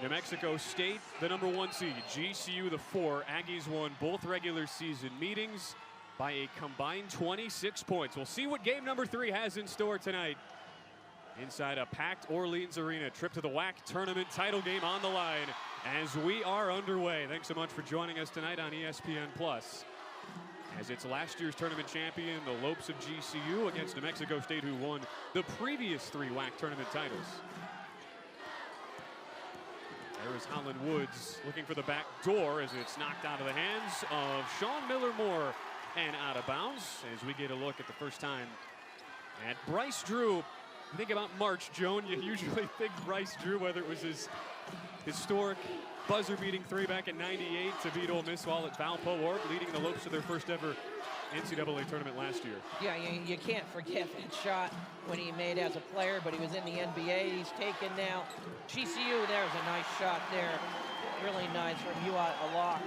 New Mexico State, the #1 seed. GCU, the 4. Aggies won both regular season meetings by a combined 26 points. We'll see what game number 3 has in store tonight. Inside a packed Orleans Arena, trip to the WAC tournament title game on the line as we are underway. Thanks so much for joining us tonight on ESPN+. As it's last year's tournament champion, the Lopes of GCU against New Mexico State, who won the previous 3 WAC tournament titles. There is Holland Woods looking for the back door as it's knocked out of the hands of Sean Miller-Moore and out of bounds as we get a look at the first time at Bryce Drew. Think about March, Joan. You usually think Bryce Drew, whether it was his historic buzzer-beating 3 back in '98 to beat Ole Miss while at Valpo, or leading the Lopes to their first ever NCAA tournament last year. Yeah, you can't forget that shot when he made as a player, but he was in the NBA. He's taken now. GCU, there's a nice shot there. Really nice from Uat Alak.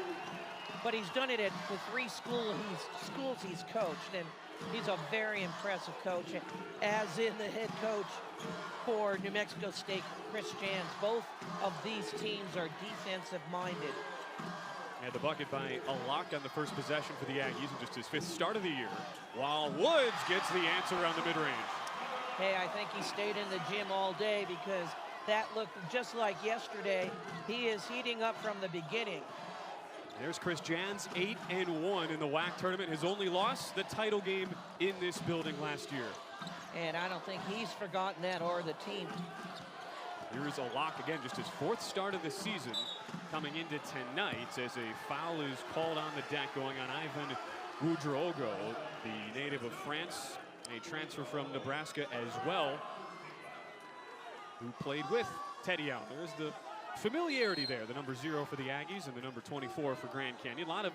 But he's done it at the 3 schools he's coached, and he's a very impressive coach, as in the head coach for New Mexico State, Chris Jans. Both of these teams are defensive-minded. And the bucket by Alak on the first possession for the Aggies, in just his 5th start of the year, while Woods gets the answer around the mid-range. Hey, I think he stayed in the gym all day because that looked just like yesterday. He is heating up from the beginning. There's Chris Jans, 8-1 in the WAC tournament. Has only lost the title game in this building last year. And I don't think he's forgotten that, or the team. Here's Alak again, just his 4th start of the season, coming into tonight as a foul is called on the deck going on Ivan Boudrogo, the native of France, a transfer from Nebraska as well, who played with Teddy Allen. There's the familiarity there, the #0 for the Aggies and the #24 for Grand Canyon. A lot of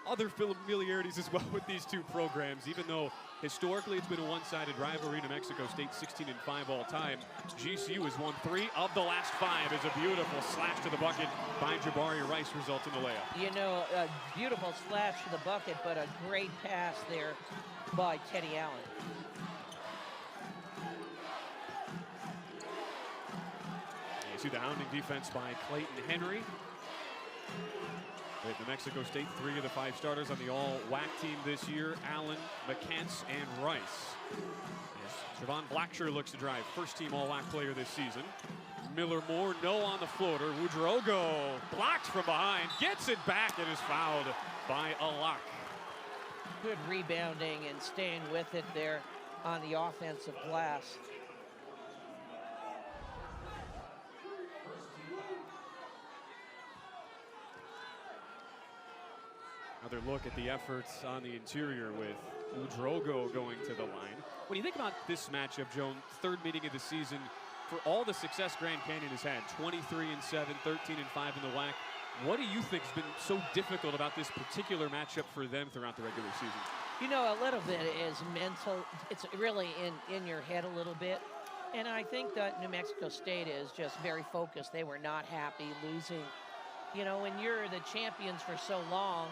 other familiarities as well with these 2 programs, even though historically it's been a one-sided rivalry. New Mexico State 16-5 all time. GCU has won 3 of the last 5 as a beautiful slash to the bucket by Jabari Rice results in the layup. You know, a beautiful slash to the bucket, but a great pass there by Teddy Allen. You see the hounding defense by Clayton Henry. With New Mexico State, 3 of the 5 starters on the all-WAC team this year, Allen, McCants, and Rice. Yes, Javon Blacksher looks to drive, first-team all-WAC player this season. Miller-Moore, no on the floater. Woodrogo blocked from behind, gets it back, and is fouled by Alak. Good rebounding and staying with it there on the offensive glass. Another look at the efforts on the interior with Udrogo going to the line. When you think about this matchup, Joan, 3rd meeting of the season, for all the success Grand Canyon has had, 23-7, 13-5 in the WAC, what do you think has been so difficult about this particular matchup for them throughout the regular season? You know, a little bit is mental. It's really in your head a little bit. And I think that New Mexico State is just very focused. They were not happy losing. You know, when you're the champions for so long,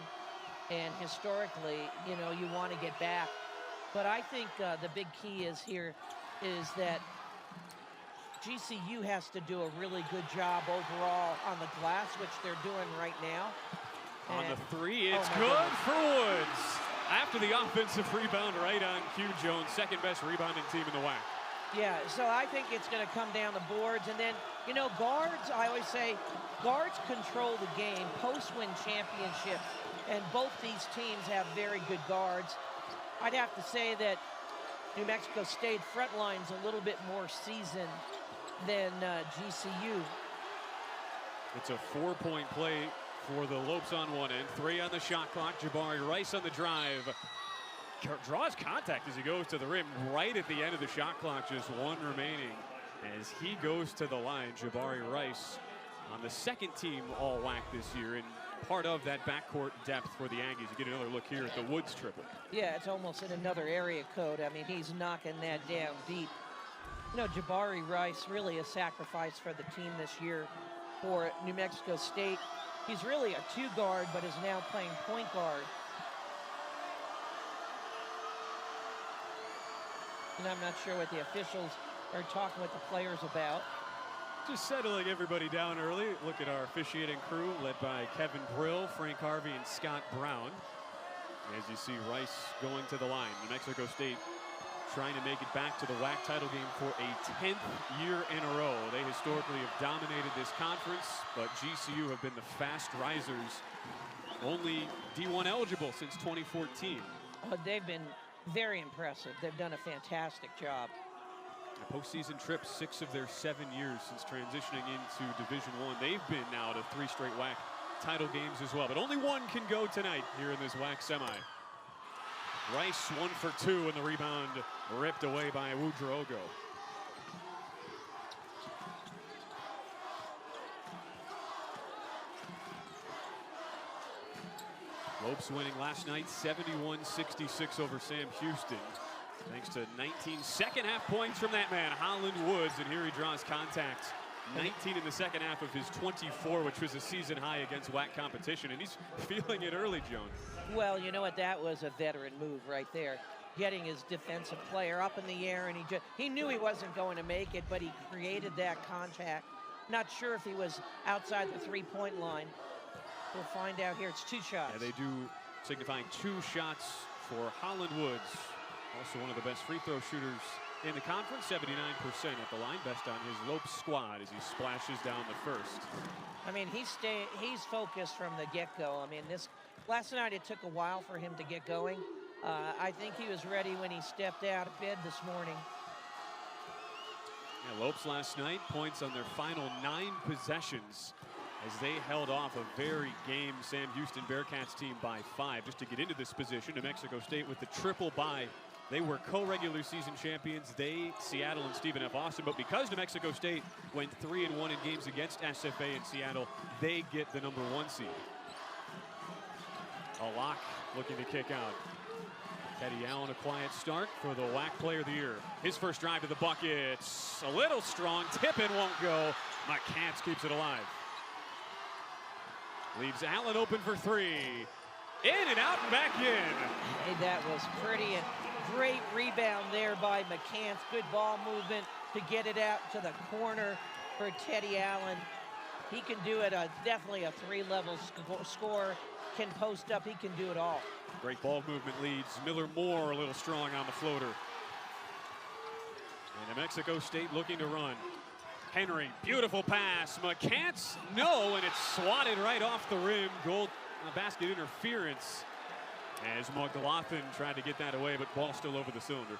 and historically, you know, you want to get back. But I think the big key is here is that GCU has to do a really good job overall on the glass, which they're doing right now. On the 3, it's good for Woods. After the offensive rebound right on cue, Jones, 2nd best rebounding team in the WAC. Yeah, so I think it's going to come down to boards. And then, you know, guards, I always say, guards control the game. Posts win championships. And both these teams have very good guards. I'd have to say that New Mexico State front line's a little bit more seasoned than GCU. It's a 4-point play for the Lopes on one end, 3 on the shot clock. Jabari Rice on the drive. Draws contact as he goes to the rim right at the end of the shot clock, just 1 remaining. As he goes to the line, Jabari Rice on the 2nd team all-WAC this year, and part of that backcourt depth for the Aggies. You get another look here at the Woods triple. Yeah, it's almost in another area code. I mean, he's knocking that down deep. You know, Jabari Rice, really a sacrifice for the team this year for New Mexico State. He's really a 2 guard, but is now playing point guard. And I'm not sure what the officials are talking with the players about. Just settling everybody down early. Look at our officiating crew led by Kevin Brill, Frank Harvey, and Scott Brown. As you see Rice going to the line. New Mexico State trying to make it back to the WAC title game for a 10th year in a row. They historically have dominated this conference, but GCU have been the fast risers. Only D1 eligible since 2014. They've been very impressive. They've done a fantastic job. A postseason trip, 6 of their 7 years since transitioning into Division I. They've been now to 3 straight WAC title games as well, but only one can go tonight here in this WAC semi. Rice 1 for 2, and the rebound ripped away by Woodrogo. Lopes winning last night 71-66 over Sam Houston. Thanks to 19 second half points from that man, Holland Woods, and here he draws contact. 19 in the second half of his 24, which was a season high against WAC competition, and he's feeling it early, Joan. Well, you know what? That was a veteran move right there. Getting his defensive player up in the air, and he knew he wasn't going to make it, but he created that contact. Not sure if he was outside the three-point line. We'll find out here. It's 2 shots. Yeah, they do signifying 2 shots for Holland Woods. Also one of the best free throw shooters in the conference, 79% at the line, best on his Lopes squad as he splashes down the first. I mean, he's focused from the get-go. I mean, last night it took a while for him to get going. I think he was ready when he stepped out of bed this morning. Yeah, Lopes last night, points on their final 9 possessions as they held off a very game Sam Houston Bearcats team by 5 just to get into this position. New Mexico State with the triple bye. They were co-regular season champions, Seattle and Stephen F. Austin, but because New Mexico State went 3-1 in games against SFA and Seattle, they get the number 1 seed. A lock looking to kick out. Teddy Allen, a quiet start for the WAC Player of the Year. His first drive to the buckets, a little strong, tip-in won't go. McCants keeps it alive. Leaves Allen open for 3. In and out and back in. Hey, that was pretty. Great rebound there by McCants. Good ball movement to get it out to the corner for Teddy Allen. He can do it. Definitely a 3-level scorer. Can post up. He can do it all. Great ball movement leads. Miller Moore a little strong on the floater. And New Mexico State looking to run. Henry, beautiful pass. McCants, no, and it's swatted right off the rim. Basket interference. As McLaughlin tried to get that away, but ball still over the cylinder.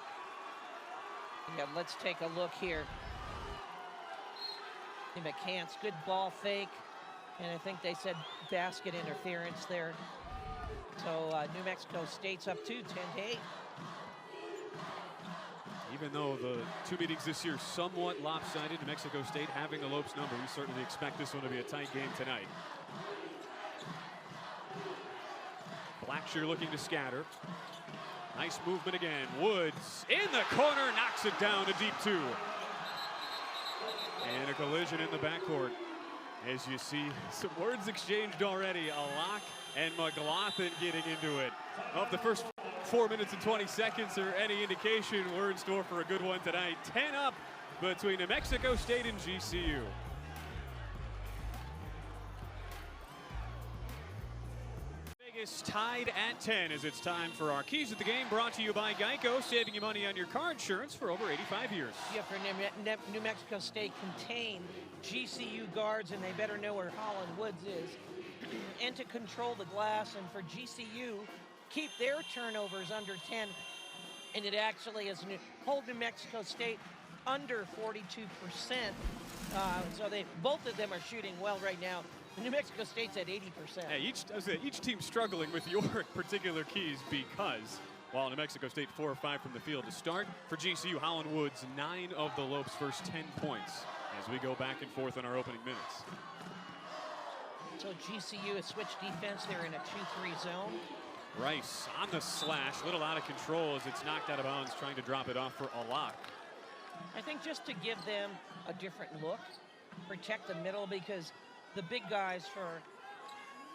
Yeah, let's take a look here. McCants, good ball fake. And I think they said basket interference there. So New Mexico State's up 10-8. Even though the 2 meetings this year somewhat lopsided, New Mexico State having the Lopes number, we certainly expect this one to be a tight game tonight. Blackshear looking to scatter. Nice movement again. Woods in the corner, knocks it down to deep 2. And a collision in the backcourt. As you see, some words exchanged already. A lock and McLaughlin getting into it. Of the first 4 minutes and 20 seconds or any indication, we're in store for a good one tonight. 10 up between New Mexico State and GCU. Vegas tied at 10 as it's time for our Keys of the Game, brought to you by Geico, saving you money on your car insurance for over 85 years. Yeah, for New Mexico State contain GCU guards, and they better know where Holland Woods is, and to control the glass, and for GCU, keep their turnovers under 10, and it actually is hold New Mexico State under 42%. So both of them are shooting well right now. New Mexico State's at 80%. Yeah, each team struggling with your particular keys because while New Mexico State 4 or 5 from the field to start, for GCU, Holland Woods 9 of the Lopes' first 10 points as we go back and forth in our opening minutes. So GCU has switched defense. They're in a 2-3 zone. Rice on the slash, little out of control as it's knocked out of bounds, trying to drop it off for a lock. I think just to give them a different look, protect the middle, because the big guys for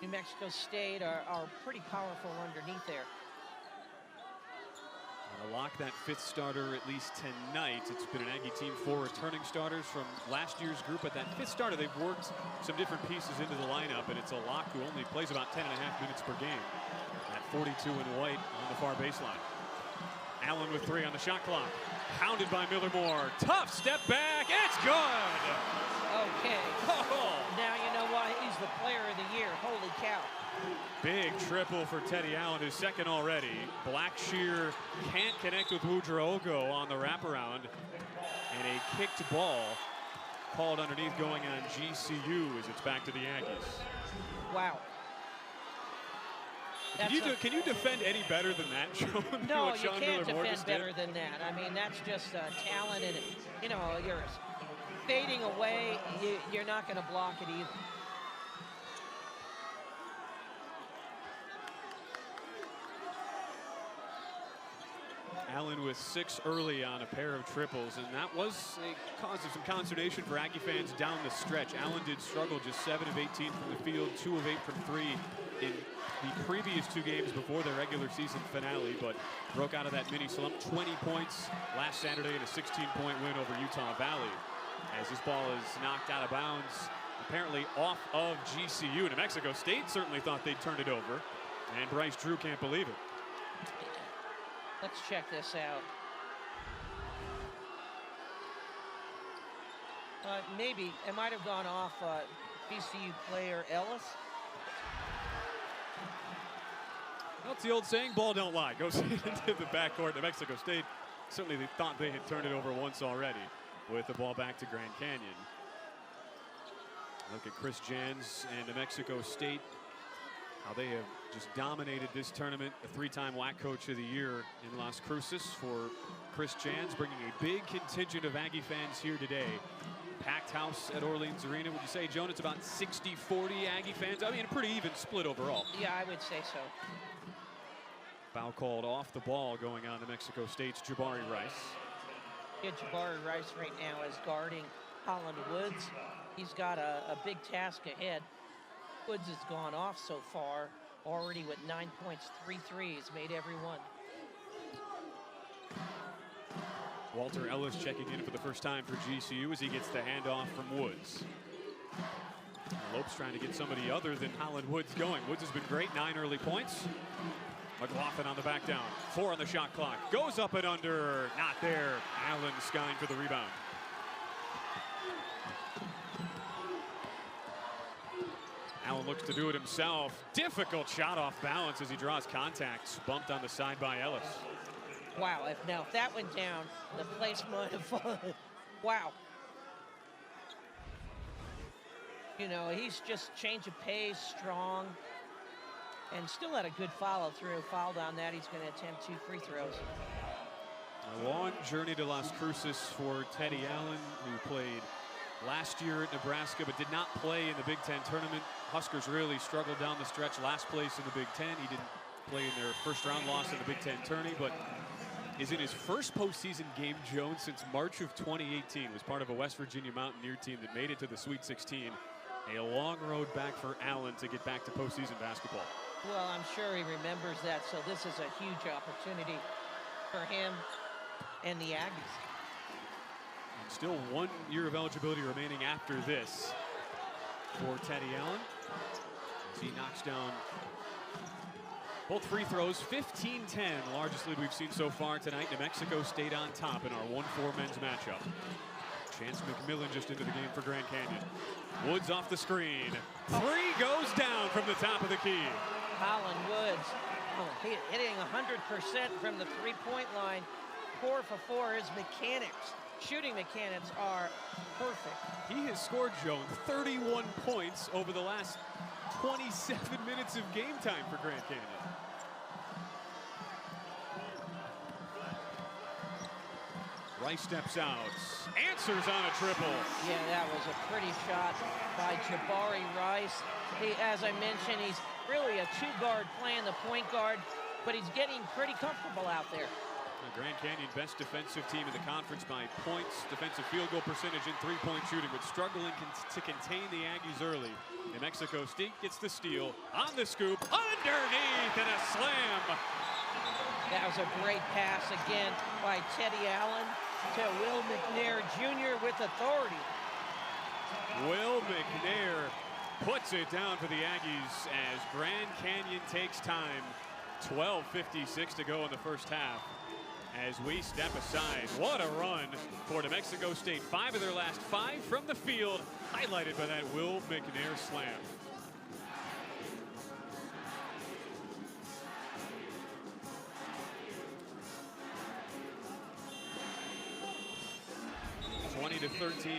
New Mexico State are pretty powerful underneath there. Lock that fifth starter at least tonight. It's been an Aggie team, 4 returning starters from last year's group. But that fifth starter, they've worked some different pieces into the lineup, and it's a lock who only plays about 10.5 minutes per game. At 42 in white on the far baseline. Allen with 3 on the shot clock. Hounded by Miller-Moore. Tough step back. It's good. Okay. Oh. Now you know why he's the player of the year. Holy cow. Big triple for Teddy Allen, his second already. Blackshear can't connect with Woodrow-Ogo on the wraparound. And a kicked ball called underneath going on GCU as it's back to the Aggies. Wow. Can you defend any better than that, Joe? No, you can't defend better than that. I mean, that's just talent, and you know, you're fading away. You're not going to block it either. Allen with 6 early on a pair of triples, and that was a cause of some consternation for Aggie fans down the stretch. Allen did struggle, just 7 of 18 from the field, 2 of 8 from 3 in the previous 2 games before their regular season finale, but broke out of that mini slump. 20 points last Saturday in a 16-point win over Utah Valley. As this ball is knocked out of bounds, apparently off of GCU. New Mexico State certainly thought they'd turned it over, and Bryce Drew can't believe it. Let's check this out. Maybe it might have gone off GCU player Ellis. Well, it's the old saying, ball don't lie. Goes into the backcourt. New Mexico State certainly they thought they had turned it over once already with the ball back to Grand Canyon. Look at Chris Jans and New Mexico State, how they have just dominated this tournament. A 3-time WAC Coach of the Year in Las Cruces for Chris Jans, bringing a big contingent of Aggie fans here today. Packed house at Orleans Arena. Would you say, Joan, it's about 60-40 Aggie fans? I mean, a pretty even split overall. Yeah, I would say so. Foul called off the ball going on to Mexico State's Jabari Rice. Yeah, Jabari Rice right now is guarding Holland Woods. He's got a big task ahead. Woods has gone off so far, already with 9 points, 3 threes, made every one. Walter Ellis checking in for the first time for GCU as he gets the handoff from Woods. Lopes trying to get somebody other than Holland Woods going. Woods has been great, 9 early points. McLaughlin on the back down, 4 on the shot clock. Goes up and under, not there. Allen skying for the rebound. Allen looks to do it himself. Difficult shot off balance as he draws contact. Bumped on the side by Ellis. Wow, if that went down, the place might have fallen. Wow. You know, he's just change of pace, strong, and still had a good follow through. Fouled on that, he's going to attempt 2 free throws. A long journey to Las Cruces for Teddy Allen, who played last year at Nebraska but did not play in the Big Ten tournament. Huskers really struggled down the stretch. Last place in the Big Ten. He didn't play in their first round loss in the Big Ten tourney, but is in his first postseason game, Jones, since March of 2018. Was part of a West Virginia Mountaineer team that made it to the Sweet 16. A long road back for Allen to get back to postseason basketball. Well, I'm sure he remembers that, so this is a huge opportunity for him and the Aggies. And still 1 year of eligibility remaining after this for Teddy Allen, as he knocks down both free throws. 15-10, the largest lead we've seen so far tonight. New Mexico State on top in our 1-4 men's matchup. Chance McMillan just into the game for Grand Canyon. Woods off the screen. 3 goes down from the top of the key. Holland Woods hitting 100% from the 3-point line. 4 for 4. His mechanics, shooting mechanics are perfect. He has scored, Joan, 31 points over the last 27 minutes of game time for Grand Canyon. Rice steps out, answers on a triple. Yeah, that was a pretty shot by Jabari Rice. As I mentioned, he's really a 2-guard playing the point guard, but he's getting pretty comfortable out there. The Grand Canyon best defensive team in the conference by points, defensive field goal percentage, and 3-point shooting, but struggling to contain the Aggies early. New Mexico State gets the steal on the scoop, underneath, and a slam. That was a great pass again by Teddy Allen to Will McNair Jr. with authority. Will McNair puts it down for the Aggies as Grand Canyon takes time. 12:56 to go in the first half. As we step aside, what a run for New Mexico State. 5 of their last 5 from the field, highlighted by that Will McNair slam. To 13,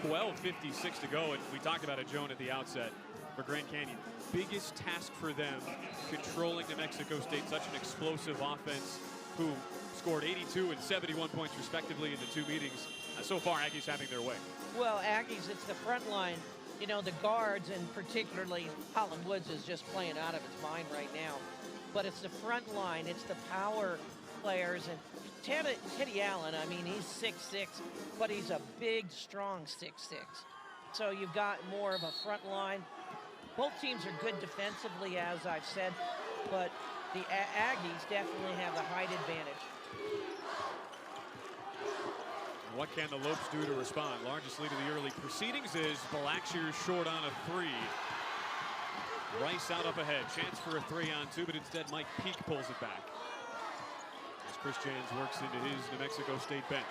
12:56 to go, and we talked about it, Joan, at the outset for Grand Canyon. Biggest task for them, controlling New Mexico State, such an explosive offense, who scored 82 and 71 points respectively in the 2 meetings. So far, Aggies having their way. Well, Aggies, it's the front line. You know, the guards, and particularly Holland Woods is just playing out of his mind right now. But it's the front line, it's the power players, and Teddy Allen, I mean, he's 6'6", but he's a big, strong 6'6". So you've got more of a front line. Both teams are good defensively, as I've said, but the Aggies definitely have the height advantage. What can the Lopes do to respond? Largest lead of the early proceedings is Blackshear short on a 3. Rice out up ahead. Chance for a 3-on-2, but instead Mike Peak pulls it back. Chris Jans works into his New Mexico State bench.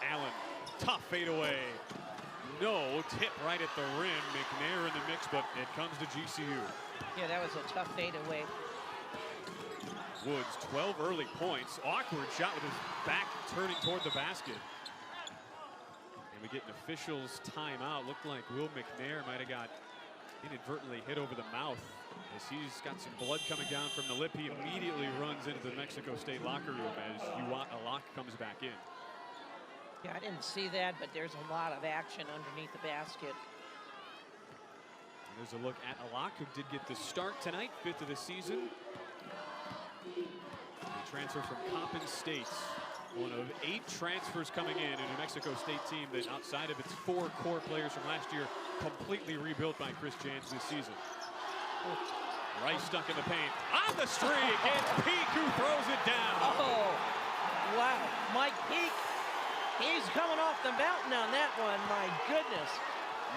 Allen, tough fadeaway. No, tip right at the rim. McNair in the mix, but it comes to GCU. Yeah, that was a tough fadeaway. Woods, 12 early points. Awkward shot with his back turning toward the basket. And we get an official's timeout. Looked like Will McNair might have got inadvertently hit over the mouth. As he's got some blood coming down from the lip, he immediately runs into the Mexico State locker room as Alak comes back in. Yeah, I didn't see that, but there's a lot of action underneath the basket. And there's a look at Alak, who did get the start tonight, 5th of the season. He transferred from Coppin State, one of 8 transfers coming in a New Mexico State team that, outside of its 4 core players from last year, completely rebuilt by Chris Jans this season. Rice stuck in the paint. On the streak, it's Peak who throws it down. Oh, wow. Mike Peak, he's coming off the mountain on that one. My goodness.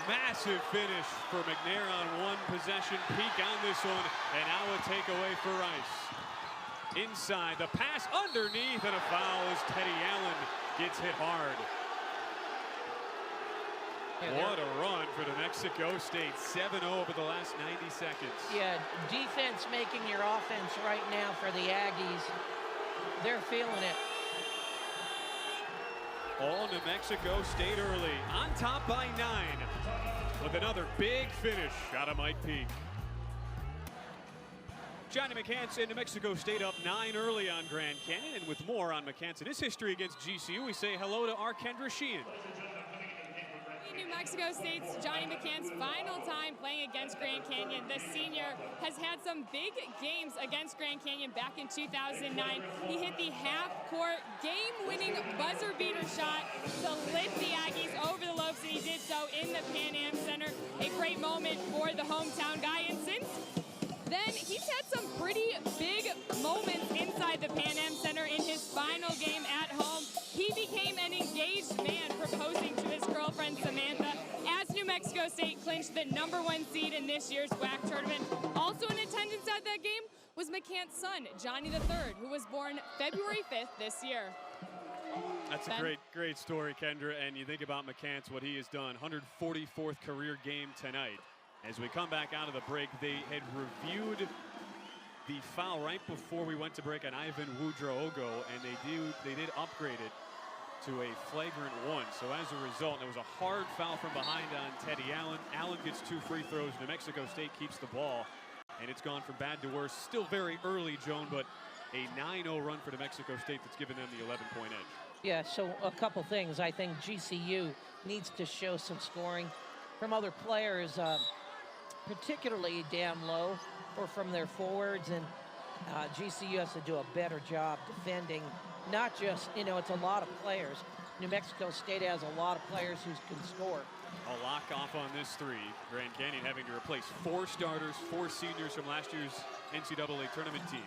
Massive finish for McNair on one possession. Peak on this one, and now a takeaway for Rice. Inside, the pass underneath, and a foul as Teddy Allen gets hit hard. What a run for New Mexico State. 7-0 over the last 90 seconds. Yeah, defense making your offense right now for the Aggies. They're feeling it. All New Mexico State early, on top by 9, with another big finish out of Mike Peak. Johnny McCants and New Mexico State up 9 early on Grand Canyon, and with more on McCants and his history against GCU, we say hello to our Kendra Sheehan. New Mexico State's Johnny McCann's final time playing against Grand Canyon. The senior has had some big games against Grand Canyon back in 2009. He hit the half-court game-winning buzzer-beater shot to lift the Aggies over the Lopes, and he did so in the Pan Am Center. A great moment for the hometown guy, and since then, he's had some pretty big moments inside the Pan Am Center. In his final game at home, he became an engaged man, proposing to his girlfriend Samantha, as New Mexico State clinched the #1 seed in this year's WAC tournament. Also in attendance at that game was McCant's son, Johnny III, who was born February 5th this year. That's a great story, Kendra. And you think about McCants, what he has done, 144th career game tonight. As we come back out of the break, they had reviewed the foul right before we went to break on Ivan Woodrow-Ogo, and they did upgrade it to a flagrant 1. So as a result, there was a hard foul from behind on Teddy Allen. Allen gets 2 free throws. New Mexico State keeps the ball, and it's gone from bad to worse. Still very early, Joan, but a 9-0 run for New Mexico State that's given them the 11-point edge. Yeah, so a couple things. I think GCU needs to show some scoring from other players, particularly down low or from their forwards, and GCU has to do a better job defending. Not just, you know, it's a lot of players. New Mexico State has a lot of players who can score. A lock off on this 3. Grand Canyon having to replace 4 starters, 4 seniors from last year's NCAA tournament team.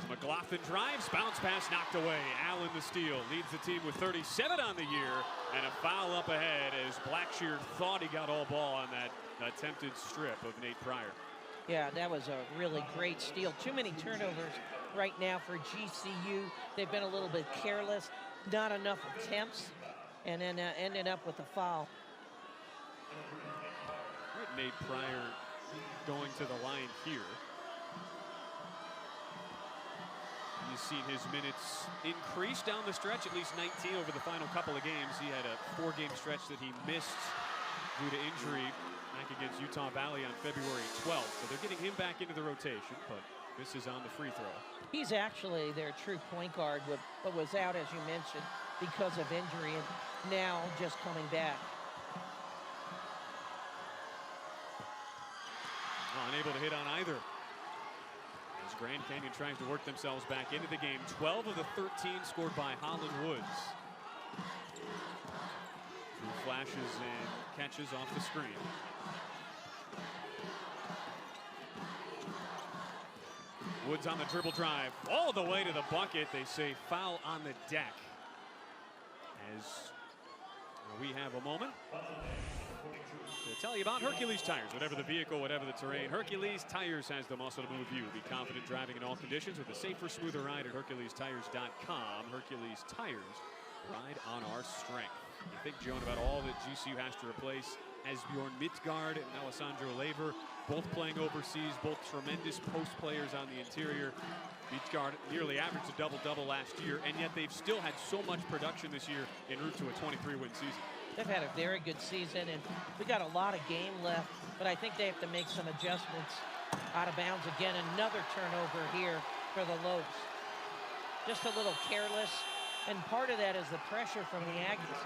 McLaughlin drives, bounce pass knocked away. Allen the steal, leads the team with 37 on the year, and a foul up ahead as Blackshear thought he got all ball on that attempted strip of Nate Pryor. Yeah, that was a really great steal. Too many turnovers right now for GCU. They've been a little bit careless, not enough attempts, and then ended up with a foul. Nate Pryor going to the line here. You've seen his minutes increase down the stretch, at least 19 over the final couple of games. He had a 4-game stretch that he missed due to injury back against Utah Valley on February 12th. So they're getting him back into the rotation, but this is on the free throw. He's actually their true point guard, but was out, as you mentioned, because of injury, and now just coming back. Unable to hit on either. As Grand Canyon tries to work themselves back into the game. 12 of the 13 scored by Holland Woods. Through flashes and catches off the screen. Woods on the dribble drive. All the way to the bucket. They say foul on the deck. As we have a moment to tell you about Hercules Tires. Whatever the vehicle, whatever the terrain, Hercules Tires has the muscle to move you. Be confident driving in all conditions with a safer, smoother ride at HerculesTires.com. Hercules Tires, ride on our strength. You think, Joan, about all that GCU has to replace. Asbjorn Midtgaard and Alessandro Lever, both playing overseas, both tremendous post players on the interior. Midtgaard nearly averaged a double-double last year, and yet they've still had so much production this year en route to a 23-win season. They've had a very good season, and we got a lot of game left, but I think they have to make some adjustments. Out of bounds again, another turnover here for the Lopes. Just a little careless, and part of that is the pressure from the Aggies.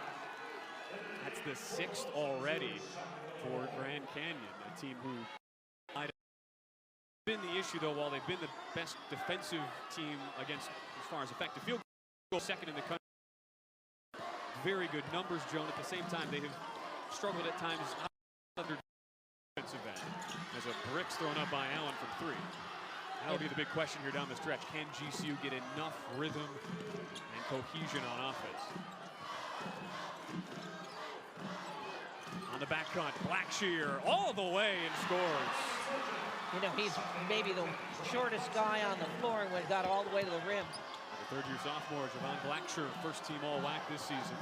That's the 6th already for Grand Canyon, a team who been the issue, though. While they've been the best defensive team against, as far as effective field goal, second in the country. Very good numbers, Joan. At the same time, they have struggled at times under defensive end. There's a bricks thrown up by Allen from 3. That'll be the big question here down the stretch. Can GCU get enough rhythm and cohesion on offense? On the back cut, Blackshear all the way and scores. You know, he's maybe the shortest guy on the floor and got all the way to the rim. The third-year sophomore, Javon Blackshear, first-team All-WAC this season.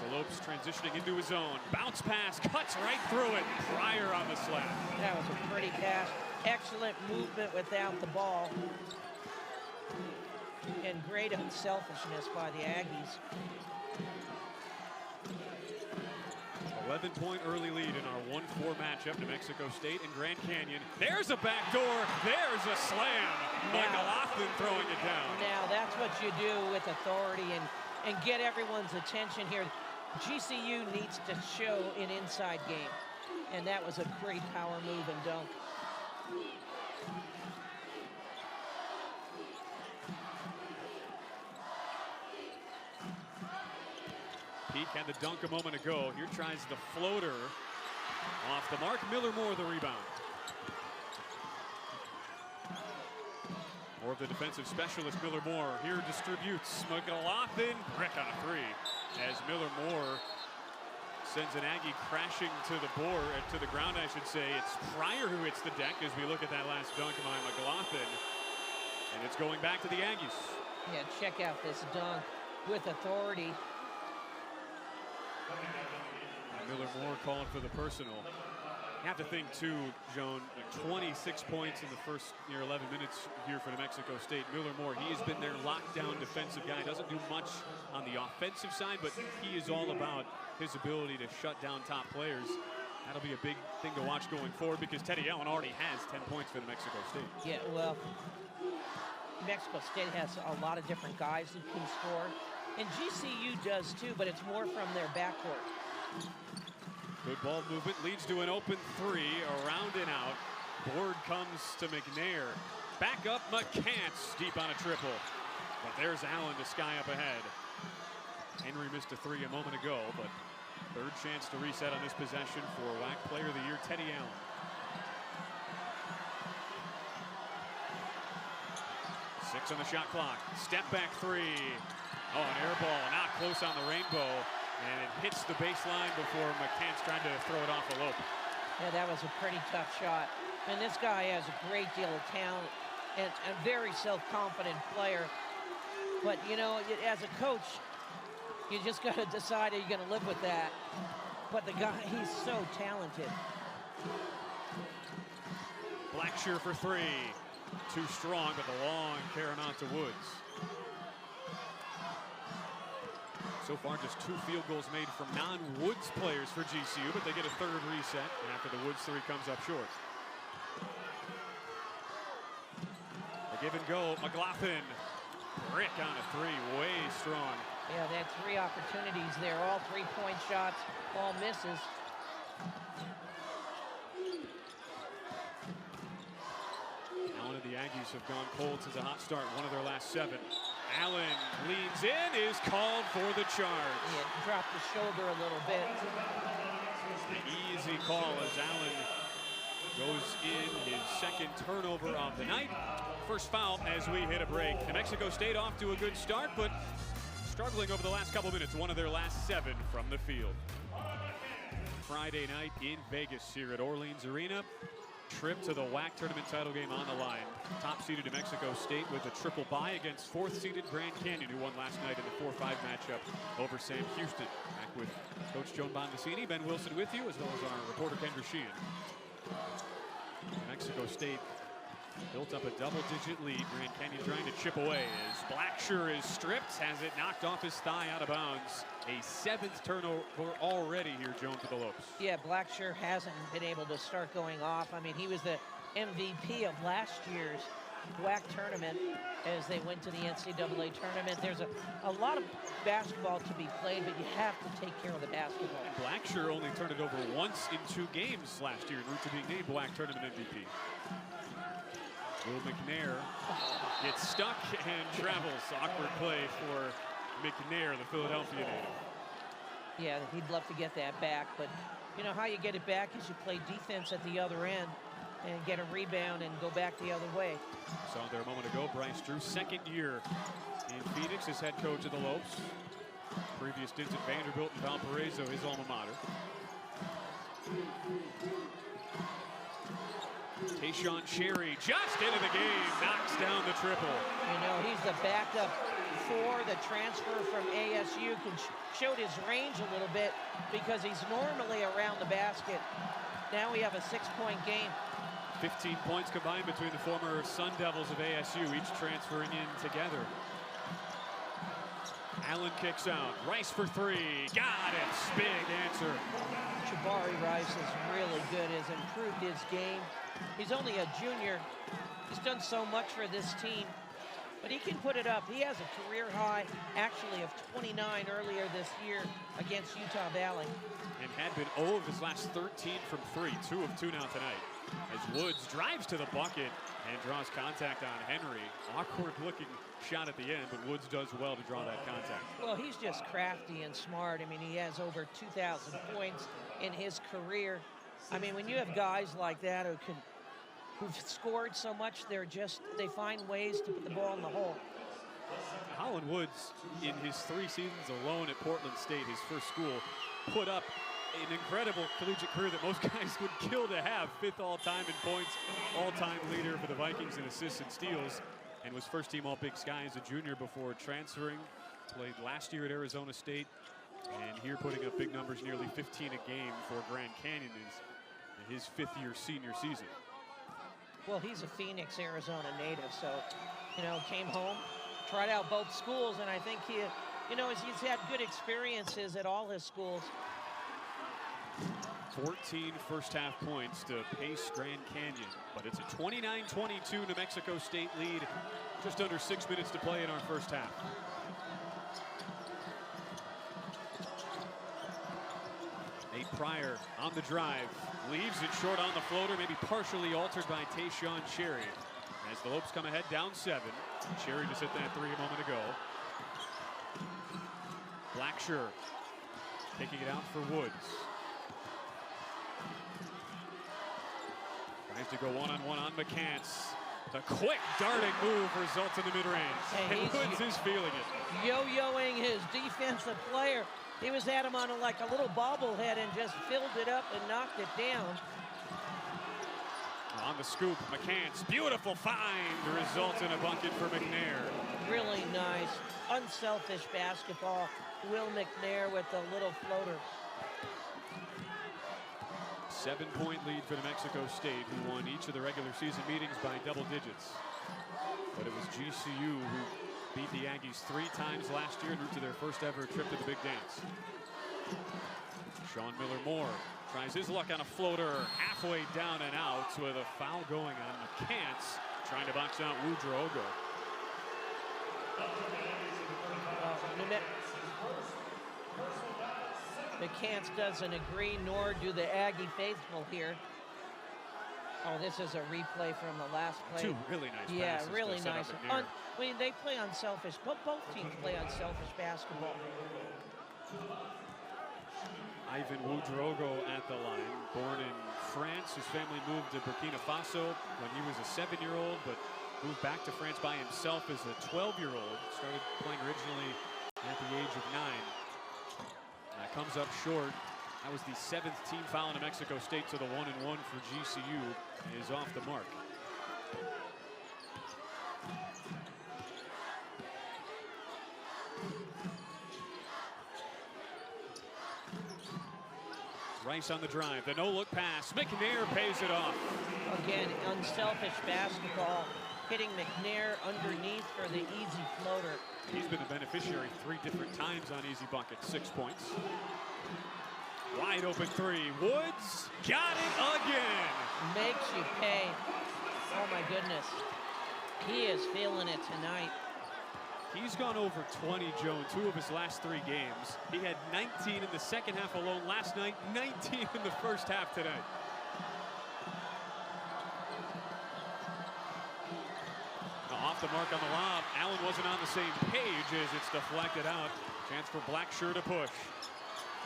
The Lopes transitioning into his own. Bounce pass, cuts right through it. Pryor on the slap. That was a pretty pass. Excellent movement without the ball. And great unselfishness by the Aggies. 11-point early lead in our 1-4 matchup, New Mexico State and Grand Canyon. There's a backdoor. There's a slam. McLaughlin throwing it down. Now that's what you do with authority and get everyone's attention here. GCU needs to show an inside game, and that was a great power move and dunk. Peak had the dunk a moment ago. Here tries the floater off the mark. Miller Moore the rebound. More of the defensive specialist, Miller Moore. Here distributes. McLaughlin, brick on a 3. As Miller Moore sends an Aggie crashing to the board, to the ground, I should say. It's Pryor who hits the deck as we look at that last dunk by McLaughlin. And it's going back to the Aggies. Yeah, check out this dunk with authority. Miller Moore calling for the personal. You have to think, too, Joan, 26 points in the first 11 minutes here for New Mexico State. Miller Moore, he has been their lockdown defensive guy. Doesn't do much on the offensive side, but he is all about his ability to shut down top players. That'll be a big thing to watch going forward because Teddy Allen already has 10 points for New Mexico State. Yeah, well, New Mexico State has a lot of different guys who can score. And GCU does, too, but it's more from their backcourt. Good ball movement, leads to an open 3, around and out. Board comes to McNair. Back up, McCants, deep on a triple. But there's Allen to sky up ahead. Henry missed a 3 a moment ago, but Third chance to reset on this possession for WAC Player of the Year, Teddy Allen. Six on the shot clock. Step back three. Oh, an air ball, not close on the rainbow. And it hits the baseline before McCants tried to throw it off the lope. Yeah, that was a pretty tough shot. And this guy has a great deal of talent and a very self-confident player. But, you know, as a coach, you just got to decide, are you going to live with that? But the guy, he's so talented. Blackshear for three. Too strong, but the long carry out to Woods. So far, just 2 field goals made from non-Woods players for GCU, but they get a third reset after the Woods three comes up short. A give and go. McLaughlin. Rick on a three, way strong. Yeah, they had 3 opportunities there, all 3-point shots, all misses. Now one of the Aggies have gone cold since a hot start, one of their last 7. Allen leans in, is called for the charge. Yeah, dropped the shoulder a little bit. An easy call as Allen goes in, his second turnover of the night. First foul as we hit a break. New Mexico State off to a good start, but struggling over the last couple minutes. One of their last 7 from the field. Friday night in Vegas here at Orleans Arena. Trip to the WAC tournament title game on the line. Top-seeded New Mexico State with a triple bye against 4th-seeded Grand Canyon, who won last night in the 4-5 matchup over Sam Houston. Back with Coach Joan Bonvicini, Ben Wilson with you, as well as our reporter Kendra Sheehan. New Mexico State built up a double-digit lead. Grand Canyon trying to chip away as Blackshear is stripped, has it knocked off his thigh out of bounds. A 7th turnover already here, Joan, for the Lopes. Yeah, Blackshear hasn't been able to start going off. I mean, he was the MVP of last year's WAC tournament as they went to the NCAA tournament. There's a lot of basketball to be played, but you have to take care of the basketball. And Blackshear only turned it over once in 2 games last year en route to being named WAC tournament MVP. Will McNair gets stuck and travels. Awkward play for McNair, the Philadelphia native. Yeah, he'd love to get that back, but you know how you get it back is you play defense at the other end and get a rebound and go back the other way. Saw there a moment ago, Bryce Drew, 2nd year in Phoenix as head coach of the Lopes. Previous stints at Vanderbilt and Valparaiso, his alma mater. Tayshaun Cherry just into the game, knocks down the triple. You know, he's the backup for the transfer from ASU. Showed his range a little bit because he's normally around the basket. Now we have a 6-point game. 15 points combined between the former Sun Devils of ASU, each transferring in together. Allen kicks out. Rice for 3. Got it. Big answer. Jabari Rice is really good, has improved his game. He's only a junior. He's done so much for this team, but he can put it up. He has a career high, actually, of 29 earlier this year against Utah Valley. And had been 0 of his last 13 from 3, 2 of 2 now tonight. As Woods drives to the bucket and draws contact on Henry. Awkward looking shot at the end, but Woods does well to draw that contact. Well, he's just crafty and smart. I mean, he has over 2,000 points in his career. I mean, when you have guys like that who've scored so much, they find ways to put the ball in the hole. Holland Woods, in his 3 seasons alone at Portland State, his first school, put up an incredible collegiate career that most guys would kill to have. 5th all-time in points, all-time leader for the Vikings in assists and steals, and was first-team All-Big Sky as a junior before transferring. Played last year at Arizona State, and here putting up big numbers, nearly 15 a game for Grand Canyon in his 5th-year senior season. Well, he's a Phoenix, Arizona native, so, you know, came home, tried out both schools, and I think he's had good experiences at all his schools. 14 first-half points to pace Grand Canyon, but it's a 29-22 New Mexico State lead. Just under 6 minutes to play in our first half. Nate Pryor on the drive, leaves it short on the floater, maybe partially altered by Tayshaun Cherry. As the Lopes come ahead down 7, Cherry just hit that 3 a moment ago. Blackshear Kicking it out for Woods. Tries to go one-on-one on McCants. The quick darting move results in the mid-range. Hey, and Woods is feeling it. Yo-yoing his defensive player. He was at him on like a little bobblehead and just filled it up and knocked it down. On the scoop, McCants, beautiful find, results in a bucket for McNair. Really nice, unselfish basketball. Will McNair with the little floater. 7-point lead for New Mexico State, who won each of the regular season meetings by double digits. But it was GCU who beat the Aggies 3 times last year en route to their first ever trip to the Big Dance. Sean Miller-Moore tries his luck on a floater halfway down and out with a foul going on McCants, trying to box out Woodrogo. McCants doesn't agree, nor do the Aggie faithful here. Oh, this is a replay from the last play. 2 really nice passes. Yeah, really nice. I mean, they play unselfish, but both teams play unselfish basketball. Ivan Woodrogo at the line. Born in France, his family moved to Burkina Faso when he was a 7-year-old, but moved back to France by himself as a 12-year-old. Started playing originally at the age of 9. That comes up short. That was the 7th team foul in New Mexico State, so the 1-and-1 for GCU is off the mark. Rice on the drive, the no-look pass. McNair pays it off. Again, unselfish basketball, hitting McNair underneath for the easy floater. He's been the beneficiary 3 different times on easy buckets, 6 points. Wide open 3, Woods got it again. Makes you pay. Oh my goodness. He is feeling it tonight. He's gone over 20, Joe, in 2 of his last 3 games. He had 19 in the second half alone last night, 19 in the first half today. Off the mark on the lob. Allen wasn't on the same page as it's deflected out. Chance for Blacksher to push.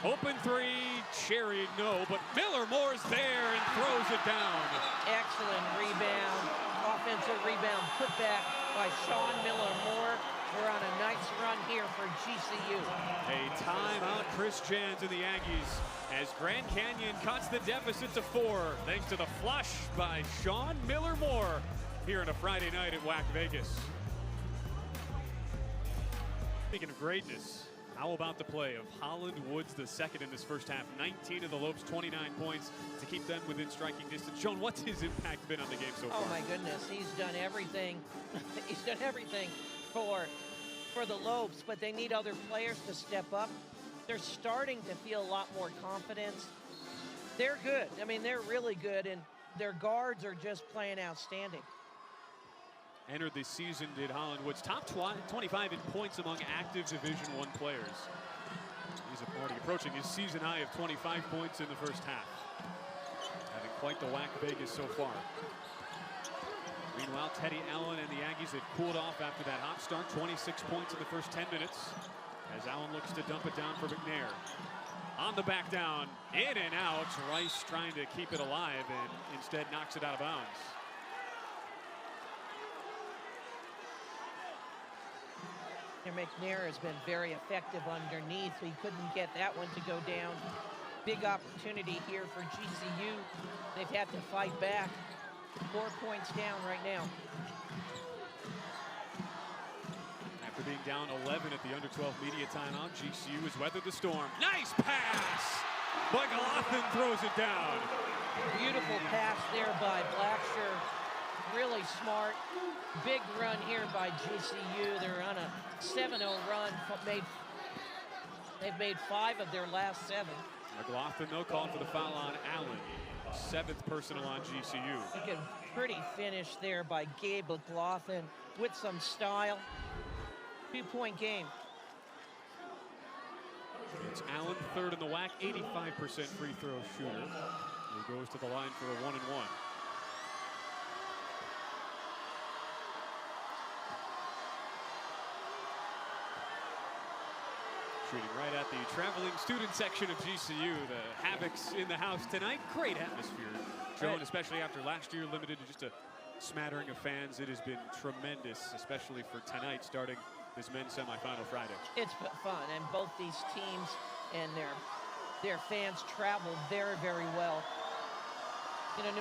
Open 3, Cherry, no, but Miller-Moore's there and throws it down. Excellent rebound. Offensive rebound put back by Sean Miller-Moore. We're on a nice run here for GCU. A timeout, Chris Jans and the Aggies, as Grand Canyon cuts the deficit to 4, thanks to the flush by Sean Miller-Moore here on a Friday night at WAC Vegas. Speaking of greatness, how about the play of Holland Woods II in this first half? 19 of the Lopes, 29 points to keep them within striking distance. Sean, what's his impact been on the game so far? Oh my goodness, he's done everything. He's done everything for the Lopes, but they need other players to step up. They're starting to feel a lot more confidence. They're good. I mean, they're really good, and their guards are just playing outstanding. Entered this season, did Holland Woods, top 25 in points among active Division I players. He's already approaching his season high of 25 points in the first half. Having quite the WAC Vegas so far. Meanwhile, Teddy Allen and the Aggies had cooled off after that hot start. 26 points in the first 10 minutes as Allen looks to dump it down for McNair. On the back down, in and out. Rice trying to keep it alive and instead knocks it out of bounds. And McNair has been very effective underneath. He couldn't get that one to go down. Big opportunity here for GCU. They've had to fight back. 4 points down right now. After being down 11 at the under-12 media timeout, GCU has weathered the storm. Nice pass! McLaughlin throws it down. Beautiful pass there by Blacksher. Really smart. Big run here by GCU. They're on a 7-0 run. They've made 5 of their last 7. McLaughlin, no call for the foul on Allen. 7th personal on GCU. Look at pretty finish there by Gabe McLaughlin with some style. 2-point game. It's Allen, 3rd in the WAC, 85% free throw shooter. He goes to the line for a 1-and-1. Shooting right at the traveling student section of GCU. The Havocs in the house tonight. Great atmosphere, Joan, especially after last year, limited to just a smattering of fans. It has been tremendous, especially for tonight, starting this men's semifinal Friday. It's been fun, and both these teams and their fans travel very, very well. You know,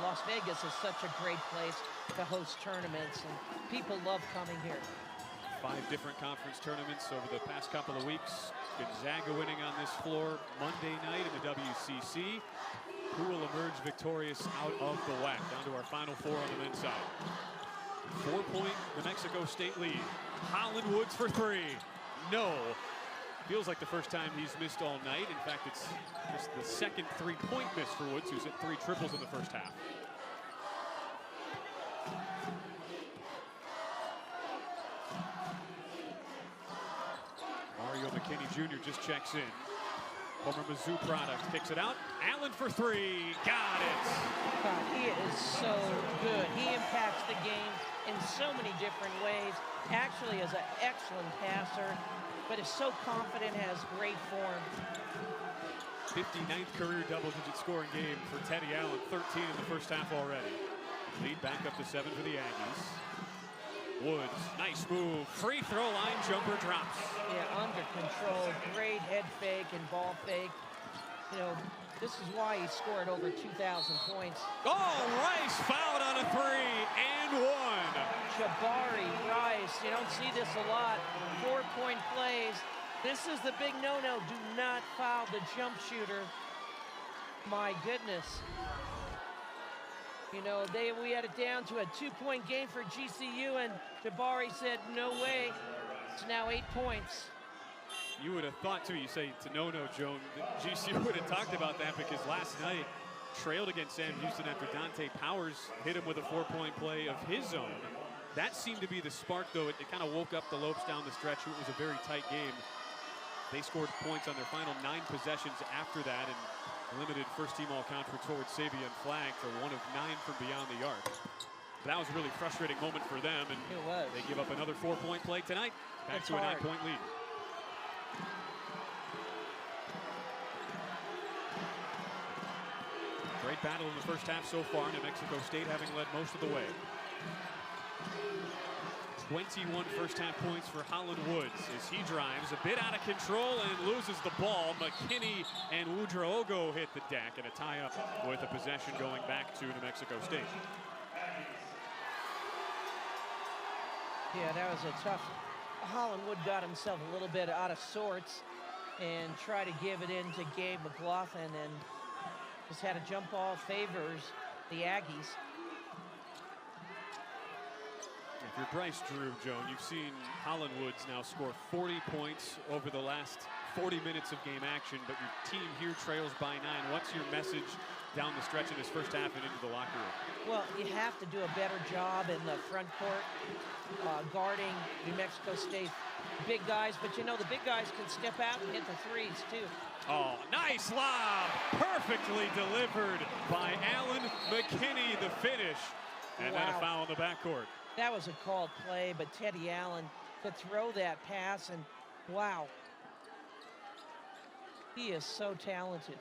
Las Vegas is such a great place to host tournaments, and people love coming here. 5 different conference tournaments over the past couple of weeks. Gonzaga winning on this floor Monday night in the WCC. Who will emerge victorious out of the WAC? Down to our Final Four on the men's side. 4-point New Mexico State lead. Holland Woods for 3. No. Feels like the first time he's missed all night. In fact, it's just the second 3-point miss for Woods, who's hit 3 triples in the first half. Mario McKinney Jr. just checks in. Former Mizzou product kicks it out. Allen for 3. Got it. God, he is so good. He impacts the game in so many different ways. Actually is an excellent passer, but is so confident, has great form. 59th career double-digit scoring game for Teddy Allen. 13 in the first half already. Lead back up to 7 for the Aggies. Woods, nice move. Free throw line jumper drops. Yeah, under control. Great head fake and ball fake. You know, this is why he scored over 2,000 points. Oh, Rice fouled on a 3 and 1. Jabari Rice, you don't see this a lot. 4-point plays. This is the big no-no. Do not foul the jump shooter. My goodness. You know, we had it down to a 2-point game for GCU, and Jabari said, no way. It's now 8 points. You would have thought, too, you say it's a no-no, Joan. GCU would have talked about that because last night trailed against Sam Houston after Dante Powers hit him with a 4-point play of his own. That seemed to be the spark, though. It kind of woke up the Lopes down the stretch. It was a very tight game. They scored points on their final 9 possessions after that, and limited first-team all-conference forward Savion Flagg for 1 of 9 from beyond the arc. But that was a really frustrating moment for them, and it was. They give up another 4-point play tonight. Back to a 9-point lead. Great battle in the first half so far. New Mexico State having led most of the way. 21 first-half points for Holland Woods as he drives a bit out of control and loses the ball. McKinney and Udraogo hit the deck, and a tie-up with a possession going back to New Mexico State. Yeah, that was a tough. Holland Wood got himself a little bit out of sorts and tried to give it in to Gabe McLaughlin, and just had a jump ball favors the Aggies. If you're Bryce Drew, Joan, you've seen Holland Woods now score 40 points over the last 40 minutes of game action, but your team here trails by 9. What's your message down the stretch in this first half and into the locker room? Well, you have to do a better job in the front court guarding New Mexico State big guys, but you know the big guys can step out and hit the threes too. Oh, nice lob! Perfectly delivered by Allen McKinney, the finish. And then a foul in the backcourt. That was a called play, but Teddy Allen could throw that pass, and wow. He is so talented.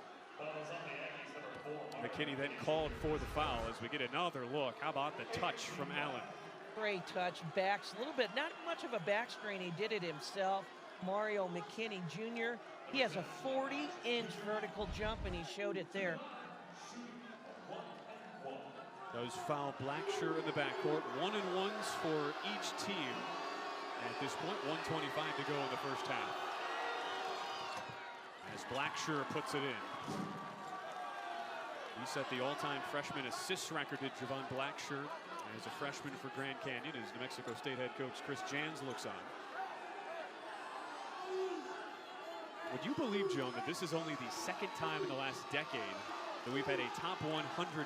McKinney then called for the foul as we get another look. How about the touch from Allen? Great touch, backs a little bit, not much of a back screen. He did it himself. Mario McKinney Jr. He has a 40-inch vertical jump, and he showed it there. Does foul Blacksher in the backcourt. 1-and-1s for each team. At this point, 1:25 to go in the first half. As Blacksher puts it in. He set the all-time freshman assists record, did Javon Blacksher, as a freshman for Grand Canyon, as New Mexico State head coach Chris Jans looks on. Would you believe, Joan, that this is only the second time in the last decade that we've had a top 100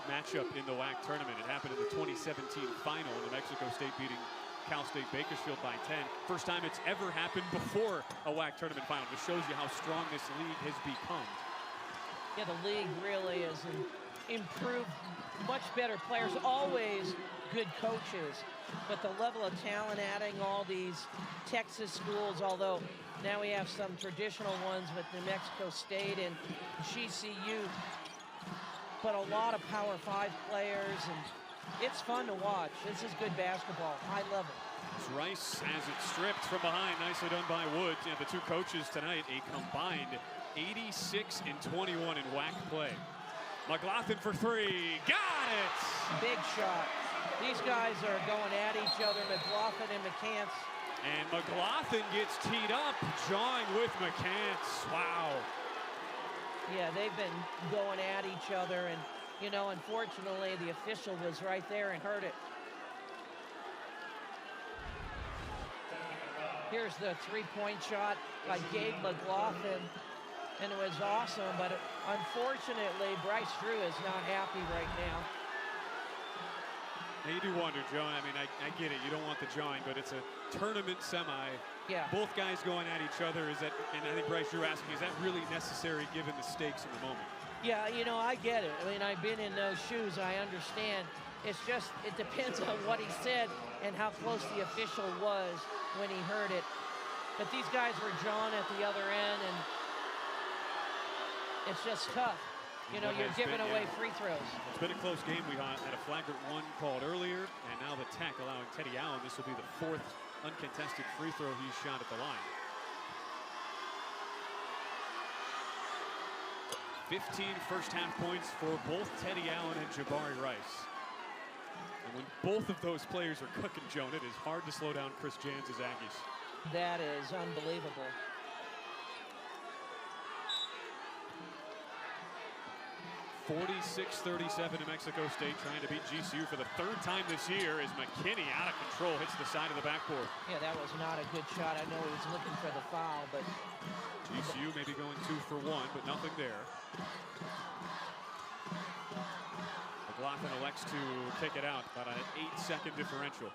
matchup in the WAC tournament? It happened in the 2017 final, New Mexico State beating Cal State Bakersfield by 10. First time it's ever happened before a WAC tournament final. Just shows you how strong this league has become. Yeah, the league really has improved. Much better players, always good coaches, but the level of talent, adding all these Texas schools, although now we have some traditional ones with New Mexico State and GCU, but a lot of Power 5 players, and it's fun to watch. This is good basketball, high level. Rice has it stripped from behind. Nicely done by Woods. Yeah, the two coaches tonight, a combined 86 and 21 in WAC play. McLaughlin for three. Got it! Big shot. These guys are going at each other, McLaughlin and McCants. And McLaughlin gets teed up, jawing with McCants. Wow. Yeah, they've been going at each other, and, you know, unfortunately, the official was right there and heard it. Here's the three-point shot by Gabe McLaughlin, and it was awesome, but unfortunately, Bryce Drew is not happy right now. Now you do wonder, Joe, I mean, I get it, you don't want the jawing, but it's a tournament semi. Yeah. Both guys going at each other, is that, and I think Bryce Drew asking, is that really necessary given the stakes in the moment? Yeah, you know, I get it. I mean, I've been in those shoes, I understand. It's just, it depends on what he said and how close the official was when he heard it. But these guys were jawing at the other end, and it's just tough. You know, you're giving away free throws. It's been a close game. We had a flagrant one called earlier, and now the Tech allowing Teddy Allen. This will be the fourth uncontested free throw he's shot at the line. 15 first-half points for both Teddy Allen and Jabari Rice. And when both of those players are cooking, Joan, it is hard to slow down Chris Jans' Aggies. That is unbelievable. 46-37 New Mexico State trying to beat GCU for the third time this year as McKinney out of control hits the side of the backboard. Yeah, that was not a good shot. I know he was looking for the foul, but GCU maybe going 2 for 1, but nothing there. McLaughlin elects to kick it out, about an 8-second differential.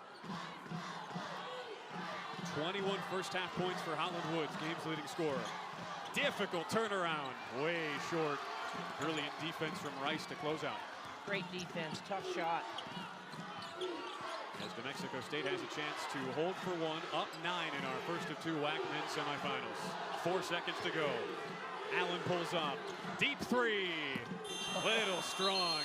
21 first-half points for Holland Woods, game's leading scorer. Difficult turnaround, way short. Brilliant defense from Rice to close out. Great defense, tough shot. As New Mexico State has a chance to hold for one, up 9 in our first of 2 WAC men's semifinals. 4 seconds to go. Allen pulls up, deep three, little strong.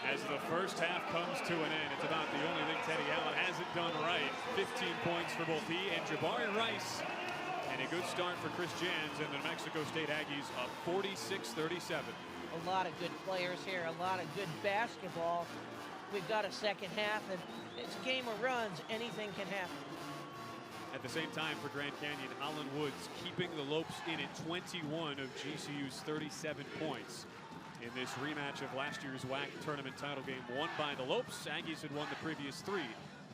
As the first half comes to an end, it's about the only thing Teddy Allen hasn't done right. 15 points for both he and Jabari Rice. And a good start for Chris Jans and the New Mexico State Aggies up 46-37. A lot of good players here, a lot of good basketball. We've got a second half, and it's a game of runs. Anything can happen. At the same time for Grand Canyon, Holland Woods keeping the Lopes in at 21 of GCU's 37 points. In this rematch of last year's WAC tournament title game won by the Lopes, Aggies had won the previous 3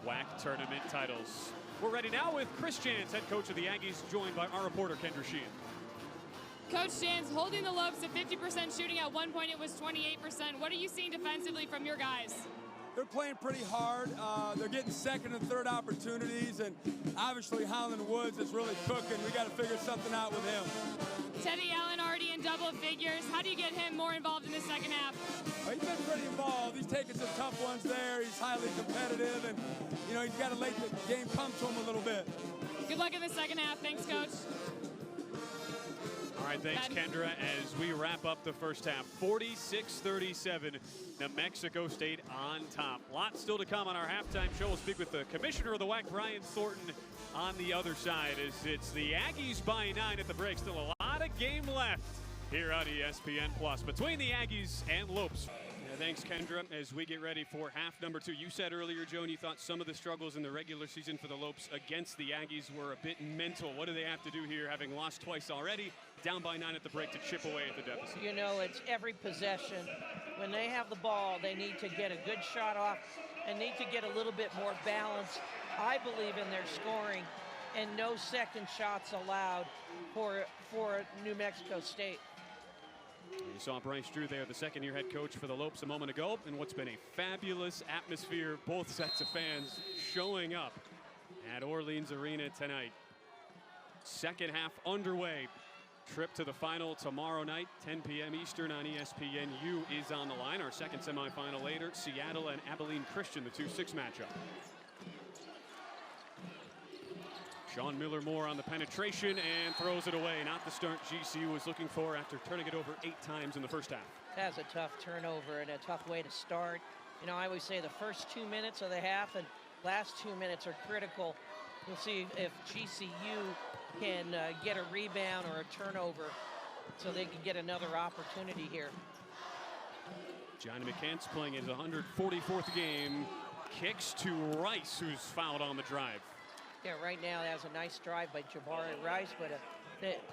WAC tournament titles. We're ready now with Chris Jans, head coach of the Aggies, joined by our reporter Kendra Sheehan. Coach Jans holding the Lopes at 50% shooting. At one point it was 28%. What are you seeing defensively from your guys? They're playing pretty hard. They're getting second and third opportunities, and obviously Holland Woods is really cooking. We got to figure something out with him. Teddy Allen already in double figures. How do you get him more involved in the second half? He's been pretty involved. He's taking some tough ones there. He's highly competitive, and you know he's got to let the game come to him a little bit. Good luck in the second half. Thanks, Coach. All right, thanks, Kendra, as we wrap up the first half. 46-37, New Mexico State on top. Lots still to come on our halftime show. We'll speak with the commissioner of the WAC, Brian Thornton, on the other side as it's the Aggies by 9 at the break. Still a lot of game left here on ESPN+. Between the Aggies and Lopes. Yeah, thanks, Kendra. As we get ready for half number 2, you said earlier, Joan, you thought some of the struggles in the regular season for the Lopes against the Aggies were a bit mental. What do they have to do here, having lost twice already? Down by 9 at the break to chip away at the deficit. You know, it's every possession. When they have the ball, they need to get a good shot off and need to get a little bit more balance, I believe, in their scoring, and no second shots allowed for New Mexico State. You saw Bryce Drew there, the second-year head coach for the Lopes a moment ago, and what's been a fabulous atmosphere, both sets of fans showing up at Orleans Arena tonight. Second half underway. trip to the final tomorrow night, 10 p.m. Eastern on ESPNU is on the line. Our second semifinal later, Seattle and Abilene Christian, the 2-6 matchup. Sean Miller-Moore on the penetration and throws it away. Not the start GCU was looking for after turning it over 8 times in the first half. That's a tough turnover and a tough way to start. You know, I always say the first 2 minutes of the half and last 2 minutes are critical. We'll see if GCU can get a rebound or a turnover so they can get another opportunity here. Johnny McCants playing his 144th game. Kicks to Rice, who's fouled on the drive. Yeah, right now that was a nice drive by Jabari Rice, but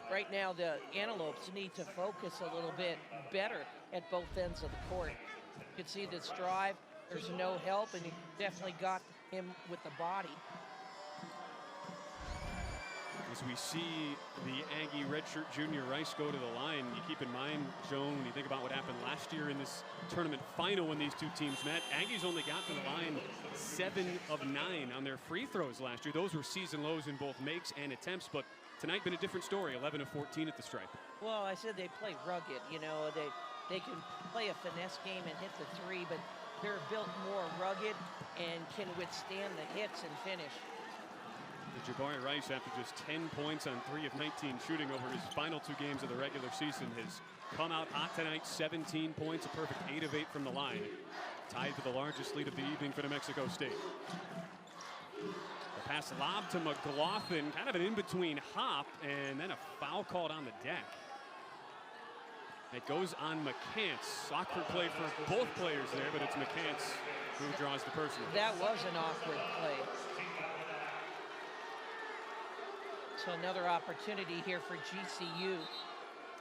right now the Antelopes need to focus a little bit better at both ends of the court. You can see this drive, there's no help, and he definitely got him with the body. As we see the Aggie redshirt junior Rice go to the line, you keep in mind, Joan, when you think about what happened last year in this tournament final when these two teams met, Aggies only got to the line 7 of 9 on their free throws last year. Those were season lows in both makes and attempts, but tonight been a different story, 11 of 14 at the stripe. Well, I said they play rugged, you know, they can play a finesse game and hit the three, but they're built more rugged and can withstand the hits and finish. Jabari Rice, after just 10 points on 3 of 19 shooting over his final 2 games of the regular season, has come out hot tonight. 17 points, a perfect 8 of 8 from the line. Tied for the largest lead of the evening for New Mexico State. The pass lob to McLaughlin, kind of an in-between hop, and then a foul called on the deck. It goes on McCants. Awkward play for both players there, but it's McCants who draws the personal. That was an awkward play. So another opportunity here for GCU.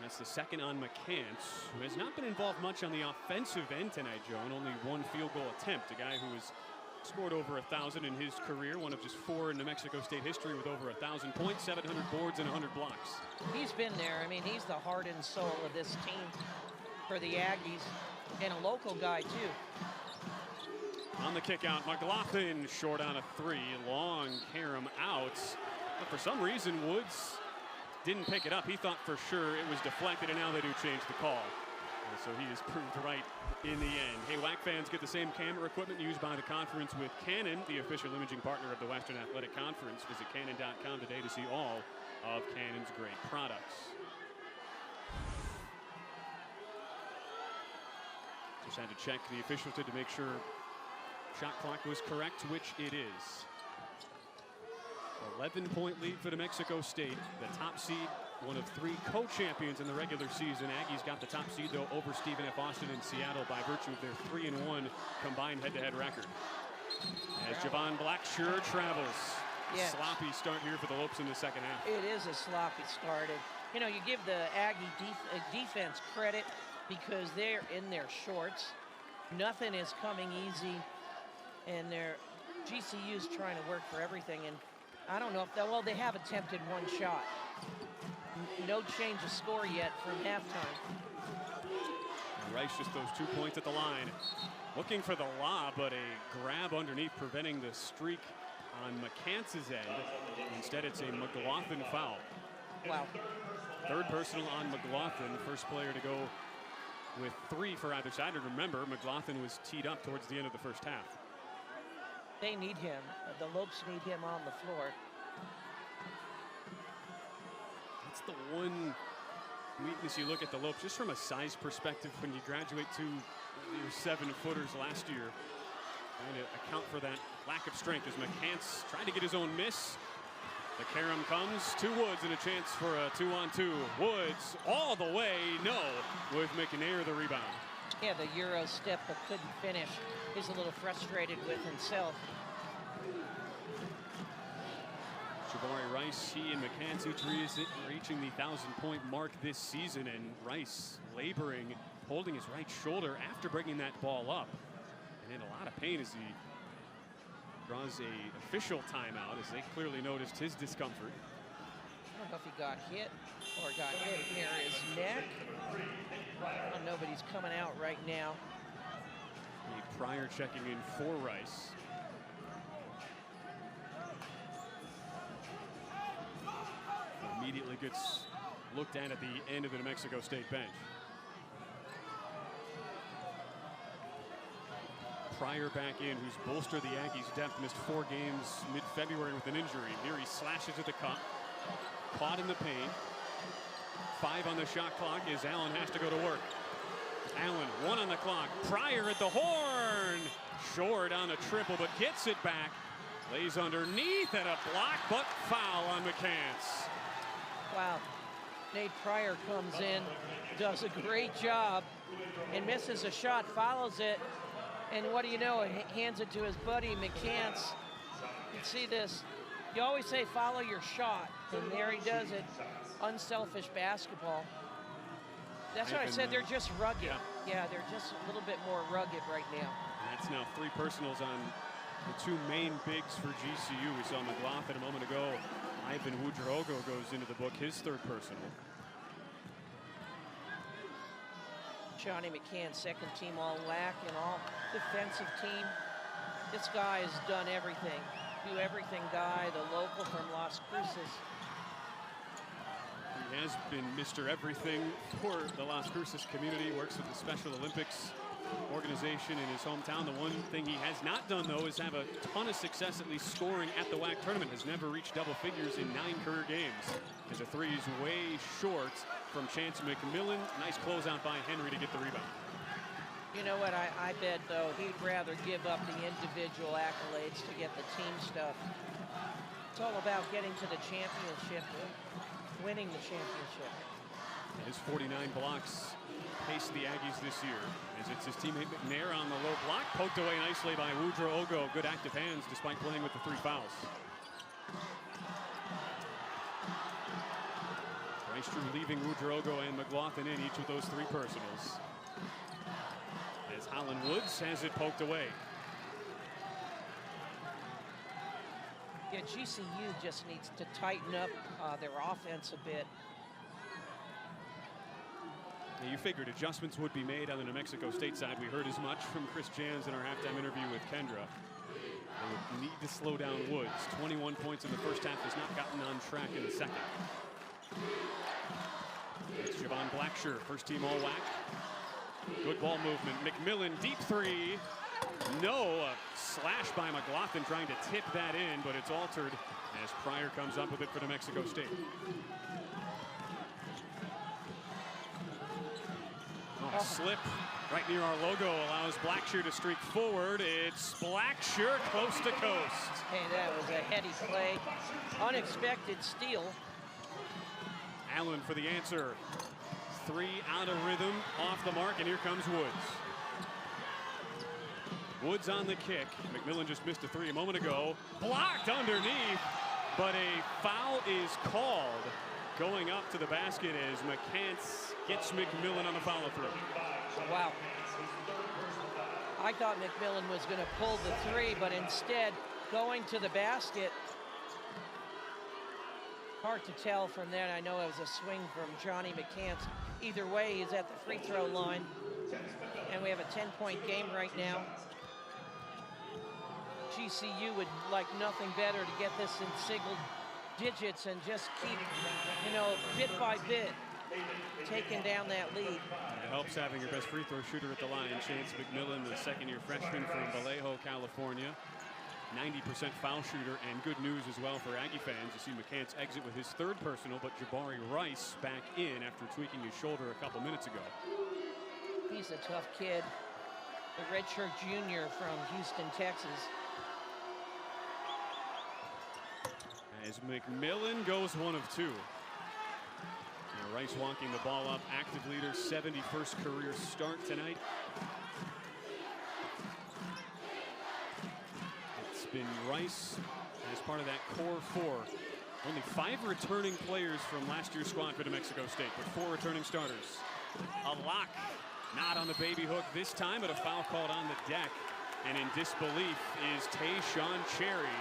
That's the second on McCants, who has not been involved much on the offensive end tonight, Joan. Only 1 field goal attempt. A guy who has scored over 1,000 in his career, one of just 4 in New Mexico State history with over 1,000 points, 700 boards, and 100 blocks. He's been there. I mean, he's the heart and soul of this team for the Aggies, and a local guy, too. On the kick out, McLaughlin short on a 3. Long carom out. But for some reason, Woods didn't pick it up. He thought for sure it was deflected, and now they do change the call. And so he is proved right in the end. Hey, WAC fans, get the same camera equipment used by the conference with Canon, the official imaging partner of the Western Athletic Conference. Visit Canon.com today to see all of Canon's great products. Just had to check the officials to make sure shot clock was correct, which it is. 11-point lead for New Mexico State. The top seed, one of 3 co-champions in the regular season. Aggies got the top seed, though, over Stephen F. Austin in Seattle by virtue of their 3-1 combined head-to-head record. As Javon Blackshear travels. Yes. Sloppy start here for the Lopes in the second half. It is a sloppy start. And, you know, you give the Aggie defense credit because they're in their shorts. Nothing is coming easy. And GCU's trying to work for everything. And I don't know if well, they have attempted 1 shot. No change of score yet from halftime. Rice just those 2 points at the line. Looking for the lob, but a grab underneath preventing the streak on McCants' end. Instead, it's a McLaughlin foul. Wow. 3rd personal on McLaughlin. First player to go with 3 for either side. And remember, McLaughlin was teed up towards the end of the first half. They need him. The Lopes need him on the floor. That's the one weakness you look at the Lopes, just from a size perspective, when you graduate to your 7-footers last year. Trying to account for that lack of strength as McCants tried to get his own miss. The carom comes to Woods and a chance for a 2-on-2. Woods all the way, no, with McNair the rebound. Yeah, the Euro step but couldn't finish. He's a little frustrated with himself. Jabari Rice, he and McCants each reaching the 1,000-point mark this season, and Rice laboring, holding his right shoulder after bringing that ball up. And in a lot of pain as he draws a official timeout, as they clearly noticed his discomfort. I don't know if he got hit or got hit near his neck. I don't know, but he's coming out right now. The Pryor checking in for Rice. Immediately gets looked at the end of the New Mexico State bench. Pryor back in, who's bolstered the Aggies' depth, missed 4 games mid-February with an injury. Here he slashes at the cup, caught in the paint. 5 on the shot clock as Allen has to go to work. Allen, 1 on the clock. Pryor at the horn. Short on a triple, but gets it back. Lays underneath at a block, but foul on McCants. Wow. Nate Pryor comes in, does a great job, and misses a shot, follows it, and what do you know, hands it to his buddy McCants. You can see this. You always say follow your shot, and there he does it. Unselfish basketball. That's what I said, they're just rugged. Yeah, they're just a little bit more rugged right now. That's now 3 personals on the 2 main bigs for GCU. We saw McLaughlin a moment ago. Ivan Woodrogo goes into the book, his 3rd personal. Johnny McCann, 2nd team all WAC and all defensive team. This guy has done everything. Do everything guy, the local from Las Cruces. He has been Mr. Everything for the Las Cruces community, works with the Special Olympics organization in his hometown. The one thing he has not done, though, is have a ton of success, at least scoring at the WAC tournament. Has never reached double figures in 9 career games. As a 3 is way short from Chance McMillan. Nice closeout by Henry to get the rebound. You know what, I bet, though, he'd rather give up the individual accolades to get the team stuff. It's all about getting to the championship, winning the championship. His 49 blocks paced the Aggies this year, as it's his teammate McNair on the low block, poked away nicely by Woodrogo. Good active hands despite playing with the 3 fouls. Bryce Drew leaving Woodrogo and McLaughlin in, each with those 3 personals. As Holland Woods has it poked away. Yeah, GCU just needs to tighten up their offense a bit. Yeah, you figured adjustments would be made on the New Mexico State side. We heard as much from Chris Jans in our halftime interview with Kendra. They would need to slow down Woods. 21 points in the first half, has not gotten on track in the second. It's Javon Blackshear, 1st team all WAC. Good ball movement. McMillan, deep 3. No, a slash by McLaughlin trying to tip that in, but it's altered as Pryor comes up with it for New Mexico State. Oh, slip right near our logo allows Blackshear to streak forward. It's Blackshear coast to coast. Hey, that was a heady play. Unexpected steal. Allen for the answer. 3 out of rhythm, off the mark, and here comes Woods. Woods on the kick. McMillan just missed a 3 a moment ago. Blocked underneath, but a foul is called going up to the basket as McCants gets McMillan on the follow-through. Wow. I thought McMillan was going to pull the 3, but instead going to the basket. Hard to tell from that. I know it was a swing from Johnny McCants. Either way, he's at the free throw line. And we have a 10-point game right now. GCU would like nothing better to get this in single digits and just keep, you know, bit by bit taking down that lead. It helps having your best free throw shooter at the line. Chance McMillan, the 2nd-year freshman from Vallejo, California. 90% foul shooter, and good news as well for Aggie fans. You see McCants exit with his 3rd personal, but Jabari Rice back in after tweaking his shoulder a couple minutes ago. He's a tough kid. The redshirt junior from Houston, Texas. As McMillan goes 1 of 2. Now Rice walking the ball up, active leader, 71st career start tonight. It's been Rice as part of that core 4. Only 5 returning players from last year's squad for New Mexico State, but 4 returning starters. A lock, not on the baby hook this time, but a foul called on the deck. And in disbelief is Tayshawn Cherry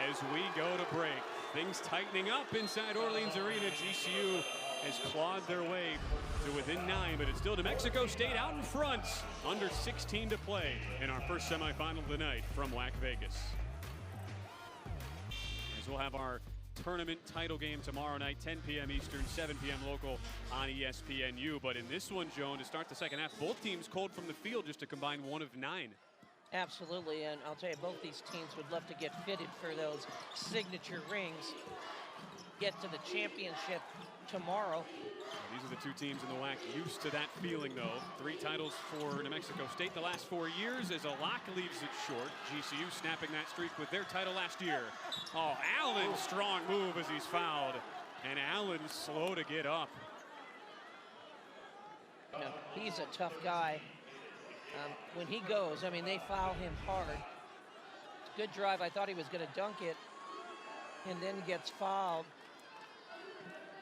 as we go to break. Things tightening up inside Orleans Arena. GCU has clawed their way to within 9, but it's still New Mexico State out in front. Under 16 to play in our first semifinal tonight from WAC Vegas. As we'll have our tournament title game tomorrow night, 10 p.m. Eastern, 7 p.m. local on ESPNU. But in this one, Joan, to start the second half, both teams cold from the field just to combine 1 of 9. Absolutely, and I'll tell you, both these teams would love to get fitted for those signature rings, get to the championship tomorrow. These are the two teams in the WAC used to that feeling, though. 3 titles for New Mexico State the last 4 years as a lock leaves it short. GCU snapping that streak with their title last year. Oh, Allen, strong move as he's fouled. And Allen slow to get up. No, he's a tough guy. When he goes, I mean, they foul him hard. Good drive. I thought he was going to dunk it, and then gets fouled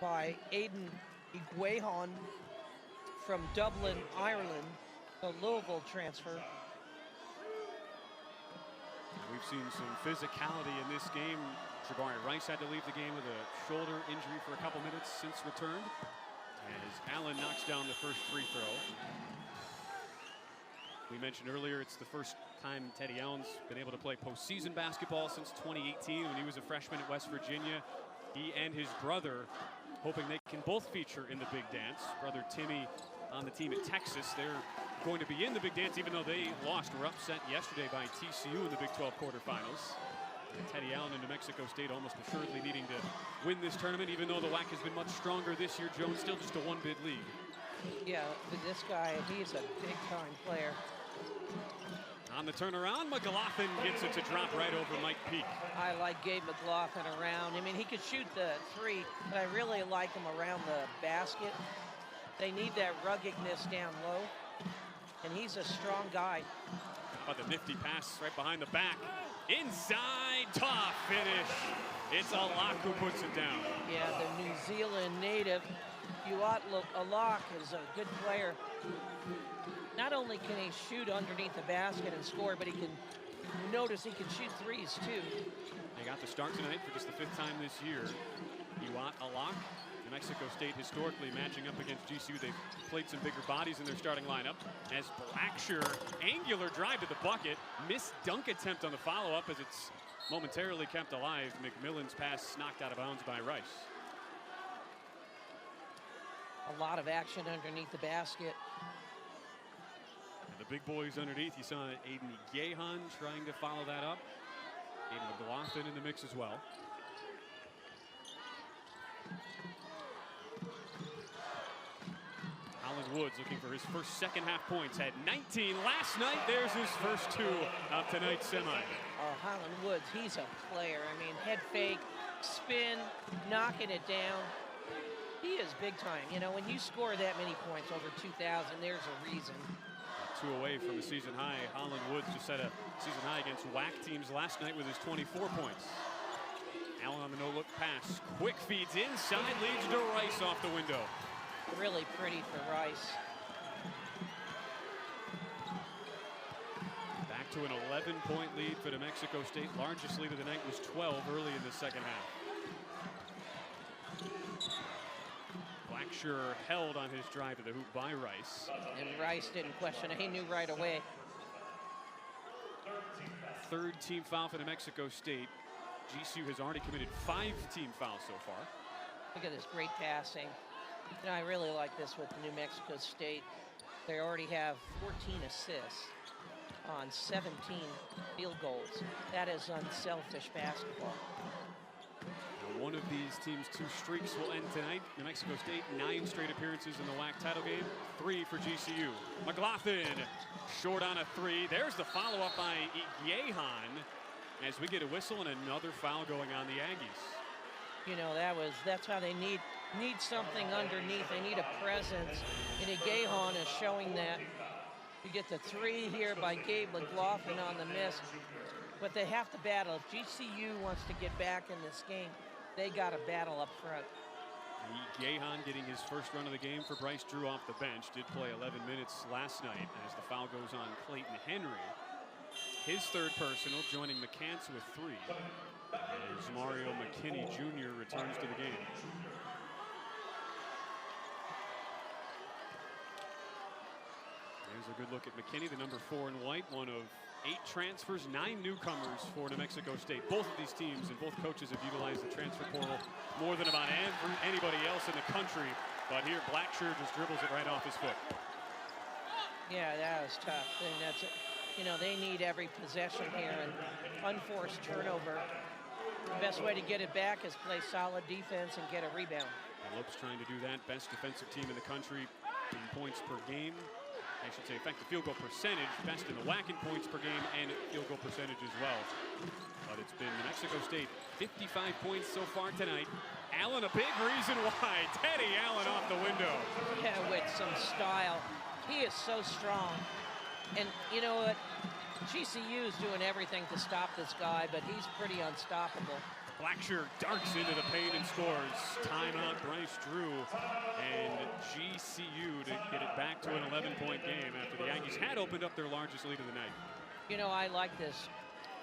by Aiden Iguajon from Dublin, Ireland, a Louisville transfer. We've seen some physicality in this game. Jabari Rice had to leave the game with a shoulder injury for a couple minutes since returned, as Allen knocks down the first free throw. We mentioned earlier it's the first time Teddy Allen's been able to play postseason basketball since 2018 when he was a freshman at West Virginia. He and his brother hoping they can both feature in the big dance. Brother Timmy on the team at Texas. They're going to be in the big dance even though they were upset yesterday by TCU in the Big 12 quarterfinals. And Teddy Allen and New Mexico State almost assuredly needing to win this tournament, even though the WAC has been much stronger this year. Jones still just a 1-bid league. Yeah, this guy, he's a big-time player. On the turnaround, McLaughlin gets it to drop right over Mike Peak. I like Gabe McLaughlin around. I mean, he could shoot the 3, but I really like him around the basket. They need that ruggedness down low, and he's a strong guy. How about the nifty pass right behind the back? Inside, tough finish. It's Alak who puts it down. Yeah, the New Zealand native, Alak, is a good player. Not only can he shoot underneath the basket and score, but he can shoot 3s too. They got the start tonight for just the 5th time this year. Iwat Alak, New Mexico State historically matching up against GCU. They've played some bigger bodies in their starting lineup. As Blacksher, angular drive to the bucket, missed dunk attempt on the follow-up as it's momentarily kept alive. McMillan's pass knocked out of bounds by Rice. A lot of action underneath the basket. The big boys underneath. You saw Aiden Iguajon trying to follow that up. Aiden McLaughlin in the mix as well. Holland Woods looking for his first second half points. Had 19 last night. There's his first 2 of tonight's semi. Oh, Holland Woods, he's a player. I mean, head fake, spin, knocking it down. He is big time. You know, when you score that many points over 2,000, there's a reason. 2 away from a season high. Holland Woods just set a season high against WAC teams last night with his 24 points. Allen on the no-look pass. Quick feeds inside, leads to Rice off the window. Really pretty for Rice. Back to an 11-point lead for New Mexico State. Largest lead of the night was 12 early in the second half. Blacksher held on his drive to the hoop by Rice. And Rice didn't question it. He knew right away. 3rd team foul for New Mexico State. GCU has already committed 5 team fouls so far. Look at this great passing. You know, I really like this with New Mexico State. They already have 14 assists on 17 field goals. That is unselfish basketball. Now, one of these teams' 2 streaks will end tonight. New Mexico State, 9 straight appearances in the WAC title game, 3 for GCU. McLaughlin short on a 3. There's the follow-up by Iguajon as we get a whistle and another foul going on the Aggies. You know, that's how they need something underneath. They need a presence, and Iguajon is showing that. You get the 3 here by Gabe McLaughlin on the miss, but they have to battle. If GCU wants to get back in this game, they got to battle up front. Iguajon getting his first run of the game for Bryce Drew off the bench. Did play 11 minutes last night as the foul goes on Clayton Henry. His 3rd personal, joining McCants with 3. As Mario McKinney Jr. returns to the game. Here's a good look at McKinney, the number 4 in white, one of 8 transfers, 9 newcomers for New Mexico State. Both of these teams and both coaches have utilized the transfer portal more than about anybody else in the country. But here, Blackshear just dribbles it right off his foot. Yeah, that was tough. And that's it. You know, they need every possession here, and unforced turnover. The best way to get it back is play solid defense and get a rebound. Lopes trying to do that. Best defensive team in the country in points per game. I should say effective field goal percentage. Best in the WAC in points per game and field goal percentage as well. But it's been New Mexico State 55 points so far tonight. Allen, a big reason why. Teddy Allen off the window. Yeah, with some style. He is so strong. And you know what? GCU is doing everything to stop this guy, but he's pretty unstoppable. Blackshear darts into the paint and scores. Timeout, Bryce Drew, and GCU to get it back to an 11-point game after the Aggies had opened up their largest lead of the night. You know, I like this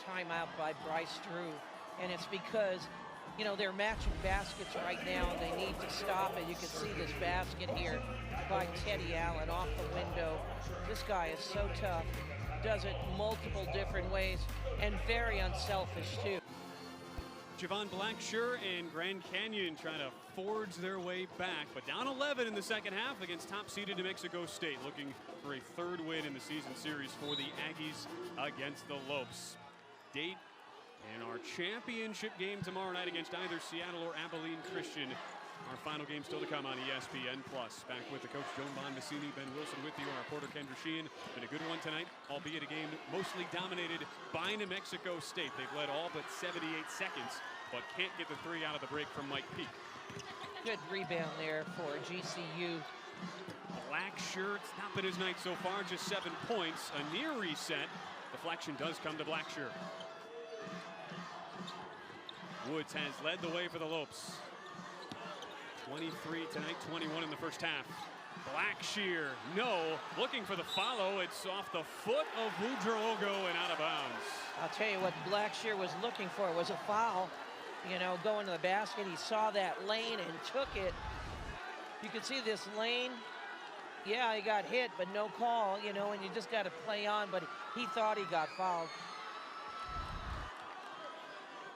timeout by Bryce Drew, and it's because, you know, they're matching baskets right now, and they need to stop it. You can see this basket here by Teddy Allen off the window. This guy is so tough, does it multiple different ways, and very unselfish, too. Javon Blackshear and Grand Canyon trying to forge their way back, but down 11 in the second half against top-seeded New Mexico State, looking for a 3rd win in the season series for the Aggies against the Lopes. Date and our championship game tomorrow night against either Seattle or Abilene Christian. Our final game still to come on ESPN+. Back with the coach, Joan Bonvicini, Ben Wilson with you, our reporter, Kendra Sheehan. Been a good one tonight, albeit a game mostly dominated by New Mexico State. They've led all but 78 seconds, but can't get the 3 out of the break from Mike Peak. Good rebound there for GCU. Blackshear, it's not been his night so far, just 7 points. A near reset. Deflection does come to Blackshear. Woods has led the way for the Lopes. 23 tonight, 21 in the first half. Blackshear, no, looking for the follow. It's off the foot of Woodrow-Ogo and out of bounds. I'll tell you what Blackshear was looking for was a foul. You know, going to the basket, he saw that lane and took it. You can see this lane. Yeah, he got hit, but no call, you know, and you just got to play on, but he thought he got fouled.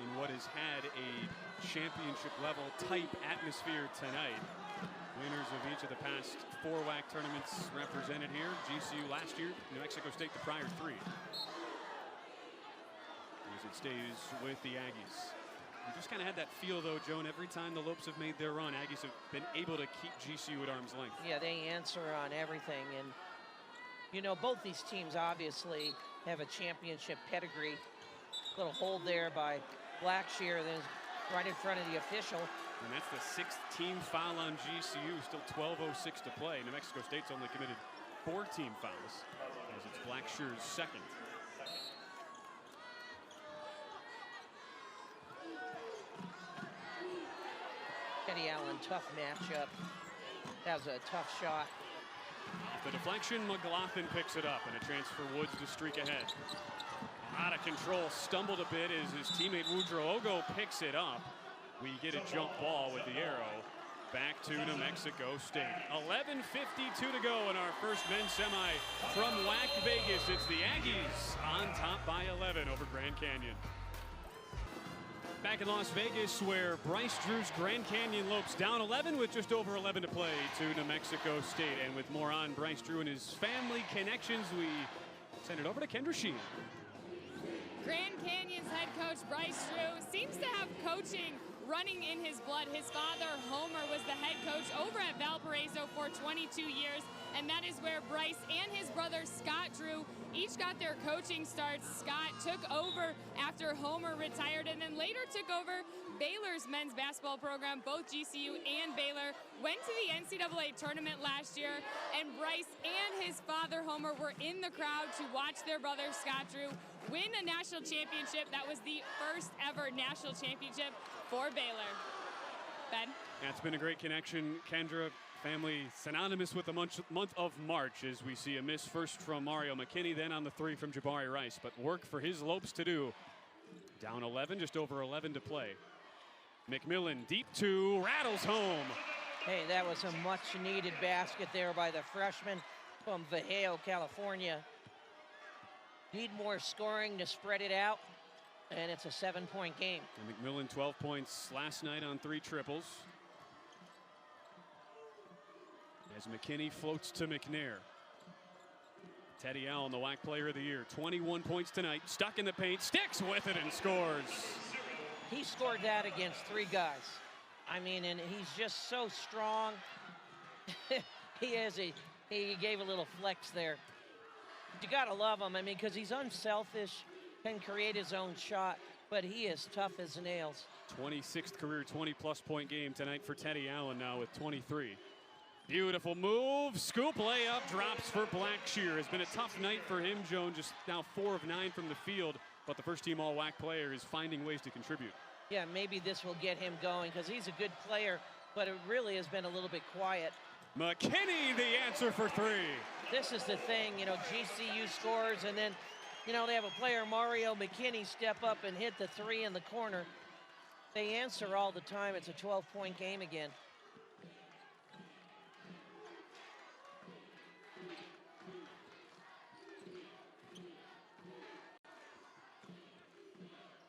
In what has had a championship level type atmosphere tonight. Winners of each of the past 4 WAC tournaments represented here. GCU last year, New Mexico State the prior 3. As it stays with the Aggies. You just kind of had that feel though, Joan, every time the Lopes have made their run, Aggies have been able to keep GCU at arm's length. Yeah, they answer on everything, and you know, both these teams obviously have a championship pedigree. Little hold there by Blackshear, then right in front of the official. And that's the 6th team foul on GCU, still 12:06 to play. New Mexico State's only committed 4 team fouls, as it's Blackshear's 2nd. Teddy Allen, tough matchup. That was a tough shot. Off the deflection, McLaughlin picks it up, and a chance for Woods to streak ahead. Out of control, stumbled a bit as his teammate Woodrow-Ogo picks it up. We get a jump ball with the arrow back to New Mexico State. 11:52 to go in our first men's semi from WAC Vegas. It's the Aggies on top by 11 over Grand Canyon. Back in Las Vegas, where Bryce Drew's Grand Canyon Lopes down 11 with just over 11 to play to New Mexico State. And with more on Bryce Drew and his family connections, we send it over to Kendra Sheehan. Grand Canyon's head coach Bryce Drew seems to have coaching running in his blood. His father, Homer, was the head coach over at Valparaiso for 22 years, and that is where Bryce and his brother Scott Drew each got their coaching starts. Scott took over after Homer retired and then later took over Baylor's men's basketball program. Both GCU and Baylor went to the NCAA tournament last year, and Bryce and his father, Homer, were in the crowd to watch their brother Scott Drew win a national championship. That was the first ever national championship for Baylor. Ben? That's been a great connection, Kendra. Family synonymous with the month of March, as we see a miss first from Mario McKinney, then on the 3 from Jabari Rice. But work for his Lopes to do. Down 11, just over 11 to play. McMillan, deep 2, rattles home. Hey, that was a much-needed basket there by the freshman. from Vallejo, California. Need more scoring to spread it out, and it's a 7-point game. And McMillan 12 points last night on 3 triples. As McKinney floats to McNair. Teddy Allen, the WAC Player of the Year, 21 points tonight, stuck in the paint, sticks with it and scores. He scored that against 3 guys. I mean, and he's just so strong. He gave a little flex there. You gotta love him, I mean, because he's unselfish, can create his own shot, but he is tough as nails. 26th career 20-plus point game tonight for Teddy Allen now with 23. Beautiful move, scoop layup, drops for Blackshear. Has been a tough night for him, Joan, just now 4 of 9 from the field, but the first team All-WAC player is finding ways to contribute. Yeah, maybe this will get him going because he's a good player, but it really has been a little bit quiet. McKinney, the answer for 3. This is the thing, you know, GCU scores, and then, you know, they have a player, Mario McKinney, step up and hit the 3 in the corner. They answer all the time. It's a 12-point game again.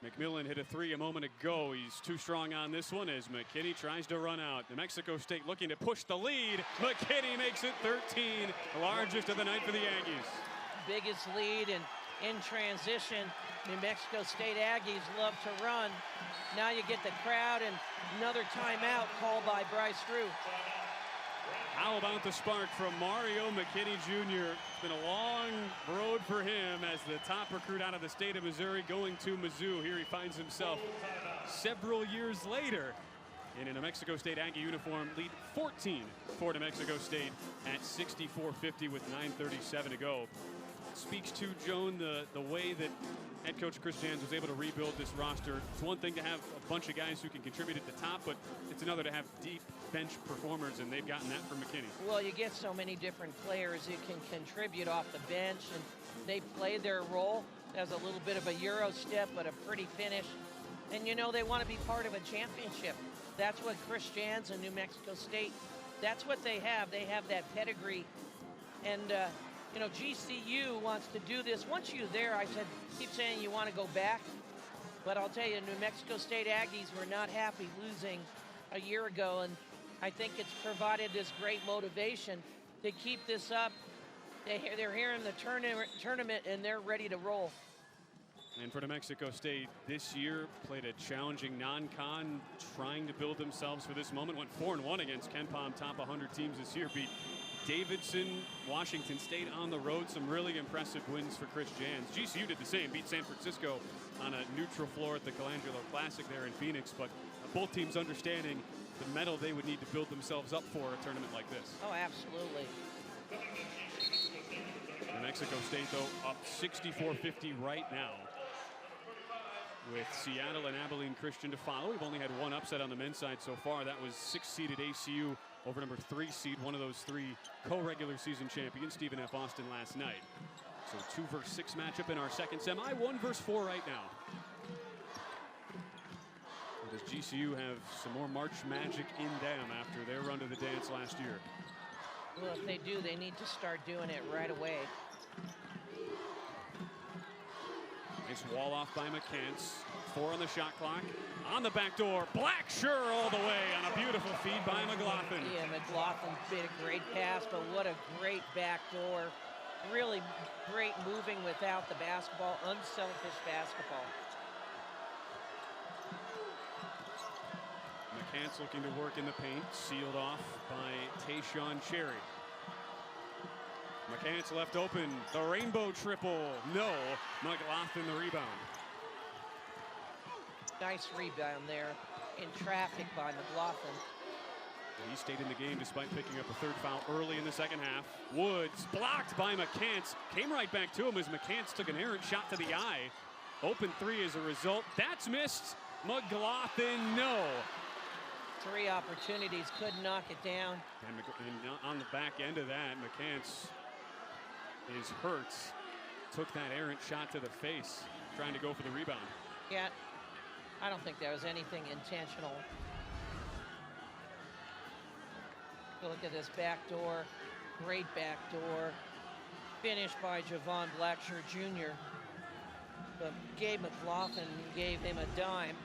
McMillan hit a 3 a moment ago. He's too strong on this one as McKinney tries to run out. New Mexico State looking to push the lead. McKinney makes it 13, the largest of the night for the Aggies. Biggest lead, and in transition, New Mexico State Aggies love to run. Now you get the crowd and another timeout called by Bryce Drew. How about the spark from Mario McKinney Jr.? It's been a long road for him as the top recruit out of the state of Missouri going to Mizzou. Here he finds himself several years later in a New Mexico State Aggie uniform, lead 14 for New Mexico State at 64-50 with 9:37 to go. It speaks to, Joan, the way that head coach Chris Jans was able to rebuild this roster. It's one thing to have a bunch of guys who can contribute at the top, but it's another to have deep bench performers, and they've gotten that from McKinney. Well, you get so many different players who can contribute off the bench, and they play their role as a little bit of a Euro step, but a pretty finish. And, you know, they want to be part of a championship. That's what Chris Jans and New Mexico State, that's what they have. They have that pedigree. And, you know, GCU wants to do this. Once you're there, I said, keep saying you want to go back. But I'll tell you, New Mexico State Aggies were not happy losing a year ago. And I think it's provided this great motivation to keep this up. They're here in the tournament, and they're ready to roll. And for New Mexico State this year, played a challenging non-con, trying to build themselves for this moment. Went 4-1 against KenPom, top 100 teams this year. Beat Davidson, Washington State on the road. Some really impressive wins for Chris Jans. GCU did the same, beat San Francisco on a neutral floor at the Colangelo Classic there in Phoenix. But both teams understanding the mettle they would need to build themselves up for a tournament like this. Oh, absolutely. New Mexico State, though, up 64-50 right now, with Seattle and Abilene Christian to follow. We've only had one upset on the men's side so far. That was 6-seeded ACU over number 3 seed, one of those 3 co-regular season champions, Stephen F. Austin, last night. So 2 versus 6 matchup in our second semi, 1 versus 4 right now. Does GCU have some more March magic in them after their run to the dance last year? Well, if they do, they need to start doing it right away. Nice wall off by McCants. 4 on the shot clock. On the back door, Blackshear all the way on a beautiful feed by McLaughlin. Yeah, McLaughlin did a great pass, but what a great back door. Really great moving without the basketball, unselfish basketball. McCants looking to work in the paint, sealed off by Tayshawn Cherry. McCants left open, the rainbow triple, no. McLaughlin the rebound. Nice rebound there in traffic by McLaughlin. He stayed in the game despite picking up a 3rd foul early in the second half. Woods blocked by McCants, came right back to him as McCants took an errant shot to the eye. Open 3 as a result. That's missed. McLaughlin, no. 3 opportunities, couldn't knock it down. And on the back end of that, McCants is hurt. Took that errant shot to the face, trying to go for the rebound. Yeah, I don't think there was anything intentional. Look at this back door. Great backdoor finish by Javon Blacksher Jr. But Gabe McLaughlin gave him a dime.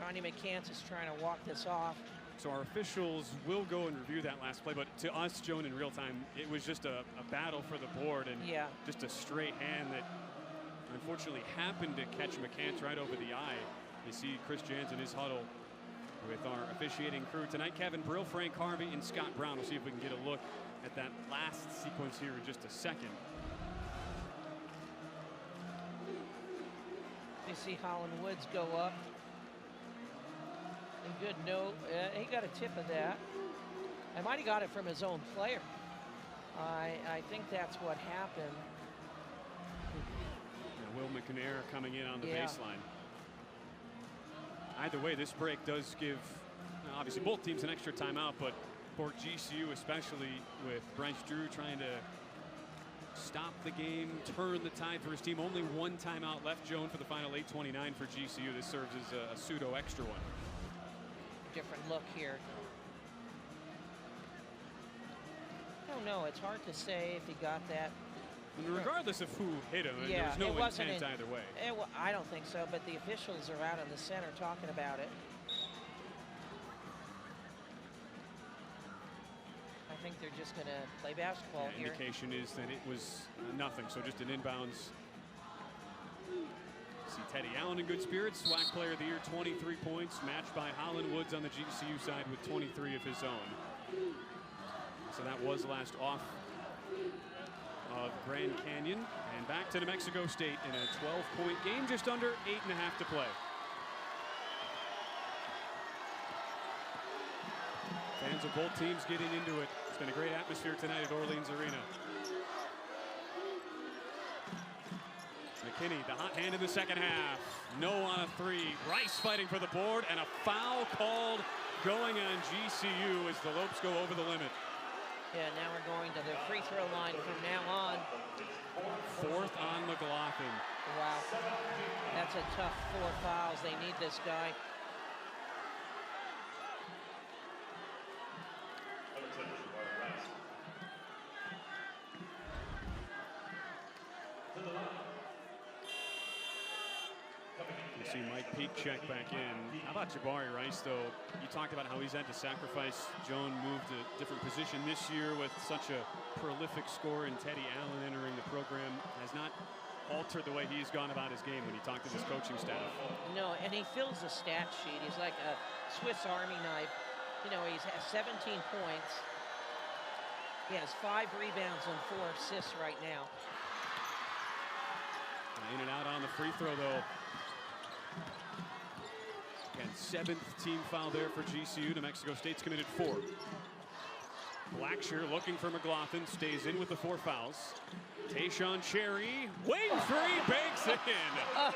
Ronnie McCants is trying to walk this off. So our officials will go and review that last play, but to us, Joan, in real time, it was just a battle for the board and just a straight hand that unfortunately happened to catch McCants right over the eye. You see Chris Jans in his huddle with our officiating crew tonight. Kevin Brill, Frank Harvey, and Scott Brown. We'll see if we can get a look at that last sequence here in just a second. You see Holland Woods go up. And good note. He got a tip of that. I might have got it from his own player. I think that's what happened. Will McNair coming in on the baseline. Either way, this break does give, obviously, both teams an extra timeout, but for GCU, especially with Bryce Drew trying to stop the game, turn the tide for his team. Only one timeout left, Joan, for the final 8:29 for GCU. This serves as a pseudo extra one. Different look here. I don't know. It's hard to say if he got that. Regardless of who hit him, there was no intent either way. I don't think so, but the officials are out in the center talking about it. I think they're just going to play basketball here. Indication is that it was nothing, so just an inbounds. See Teddy Allen in good spirits, WAC Player of the Year, 23 points, matched by Holland Woods on the GCU side with 23 of his own. So that was last off of Grand Canyon, and back to New Mexico State in a 12-point game, just under 8.5 to play. Fans of both teams getting into it. It's been a great atmosphere tonight at Orleans Arena. McKinney, the hot hand in the second half. No on a three. Rice fighting for the board, and a foul called going on GCU as the Lopes go over the limit. Yeah, now we're going to the free throw line from now on. Fourth on McLaughlin. Wow. That's a tough 4 fouls. They need this guy. You see Mike Peak check back in. How about Jabari Rice, though? You talked about how he's had to sacrifice. Joan moved to a different position this year with such a prolific scorer, and Teddy Allen entering the program has not altered the way he's gone about his game when he talked to his coaching staff. No, and he fills the stat sheet. He's like a Swiss Army knife. You know, he's has 17 points. He has 5 rebounds and 4 assists right now. In and out on the free throw, though. Again, 7th team foul there for GCU. New Mexico State's committed 4. Blacksher looking for McLaughlin, stays in with the 4 fouls. Tayshaun Cherry, waiting for he banks it in.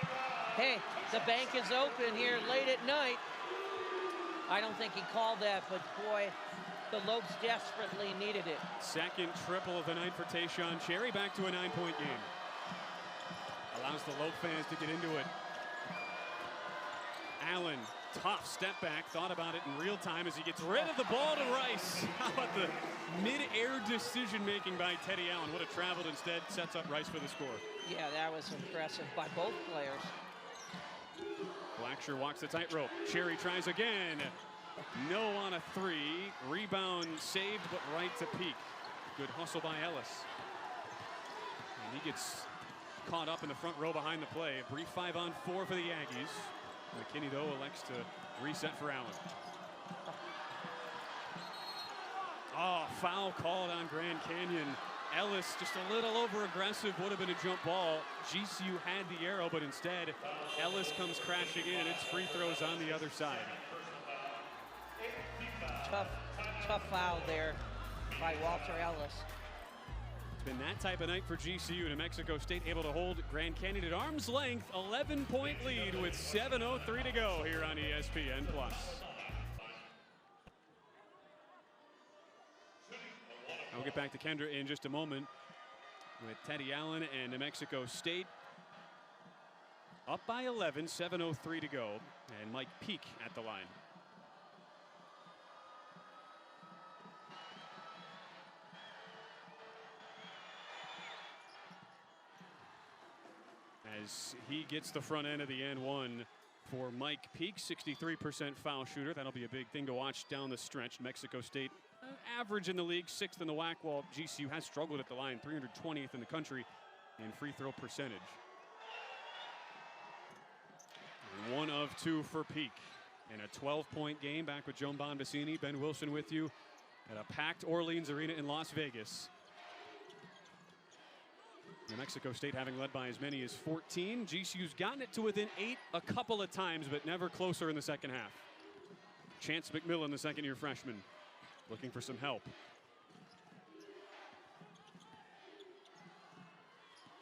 Hey, the bank is open here late at night. I don't think he called that, but boy, the Lopes desperately needed it. Second triple of the night for Tayshaun Cherry, back to a 9-point game. Allows the Lope fans to get into it. Allen, tough step back, thought about it in real time as he gets rid of the ball to Rice. How about the mid-air decision-making by Teddy Allen? Would have traveled instead, sets up Rice for the score. Yeah, that was impressive by both players. Blacksher walks the tightrope. Cherry tries again. No on a 3. Rebound saved, but right to Peak. Good hustle by Ellis. And he gets caught up in the front row behind the play. A brief 5-on-4 for the Aggies. McKinney, though, elects to reset for Allen. Oh, foul called on Grand Canyon. Ellis just a little over-aggressive, would have been a jump ball. GCU had the arrow, but instead, Ellis comes crashing in, and it's free throws on the other side. Tough foul there by Walter Ellis. It's been that type of night for GCU. New Mexico State able to hold Grand Canyon at arm's length. 11-point lead with 7:03 to go here on ESPN+. I'll get back to Kendra in just a moment with Teddy Allen and New Mexico State up by 11, 7:03 to go, and Mike Peak at the line. as he gets the front end of the and one for Mike Peak, 63% foul shooter. That'll be a big thing to watch down the stretch. Mexico State average in the league, 6th in the WAC, while GCU has struggled at the line, 320th in the country in free throw percentage. And 1 of 2 for Peak in a 12-point game. Back with Joan Bonvicini, Ben Wilson with you at a packed Orleans Arena in Las Vegas. New Mexico State having led by as many as 14. GCU's gotten it to within 8 a couple of times, but never closer in the second half. Chance McMillan, the second-year freshman, looking for some help.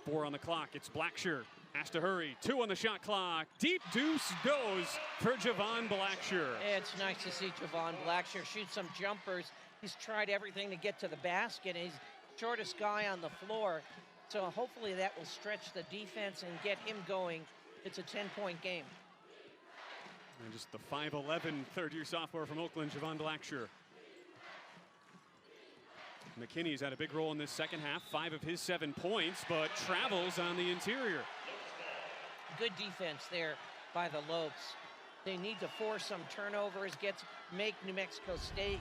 4 on the clock. It's Blackshear. Has to hurry. 2 on the shot clock. Deep deuce goes for Javon Blackshear. It's nice to see Javon Blackshear shoot some jumpers. He's tried everything to get to the basket. He's shortest guy on the floor. So hopefully that will stretch the defense and get him going. It's a 10-point game. And just the 5'11", third-year sophomore from Oakland, Javon Blackshear. McKinney's had a big role in this second half. 5 of his 7 points, but travels on the interior. Good defense there by the Lopes. They need to force some turnovers, make New Mexico State,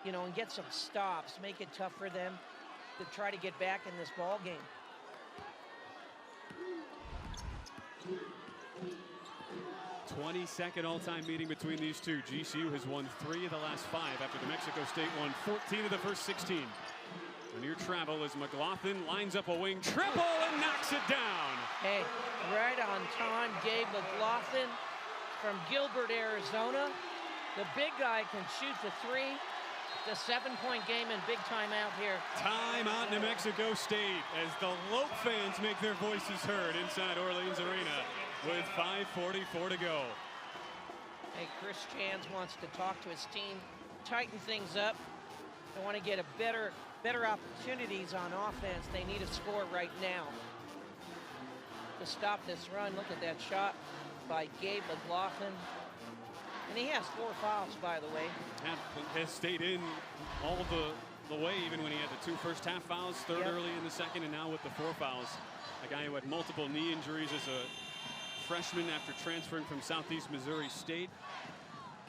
and get some stops, make it tough for them to try to get back in this ball game. '22nd all-time meeting between these two. GCU has won 3 of the last 5 after New Mexico State won 14 of the first 16. A near travel as McLaughlin lines up a wing triple and knocks it down. Hey, right on time, Gabe McLaughlin from Gilbert, Arizona. The big guy can shoot the 3. It's a 7-point game and big timeout here. Timeout New Mexico State as the Lope fans make their voices heard inside Orleans Arena with 5:44 to go. Hey, Chris Jans wants to talk to his team, tighten things up. They want to get better opportunities on offense. They need a score right now to stop this run. Look at that shot by Gabe McLaughlin. And he has 4 fouls, by the way. Has stayed in all the way, even when he had the 2 first-half fouls, 3rd early in the second, and now with the 4 fouls. A guy who had multiple knee injuries as a freshman after transferring from Southeast Missouri State.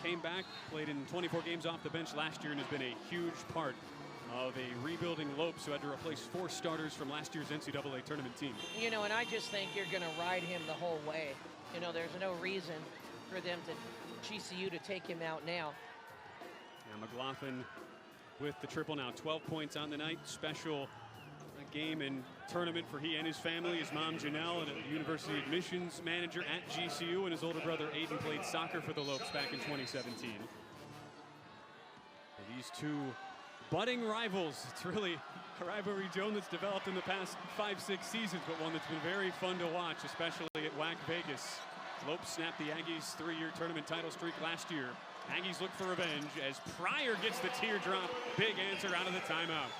Came back, played in 24 games off the bench last year, and has been a huge part of a rebuilding Lopes who had to replace 4 starters from last year's NCAA tournament team. And I just think you're going to ride him the whole way. There's no reason for them to GCU to take him out now. And McLaughlin with the triple now. 12 points on the night. Special game and tournament for he and his family. His mom, Janelle, a university admissions manager at GCU, and his older brother, Aiden, played soccer for the Lopes back in 2017. And these two budding rivals. It's really a rivalry, Joan, that's developed in the past 5-6 seasons, but one that's been very fun to watch, especially at WAC Vegas. Lopes snapped the Aggies' 3-year tournament title streak last year. Aggies look for revenge as Pryor gets the teardrop. Big answer out of the timeout.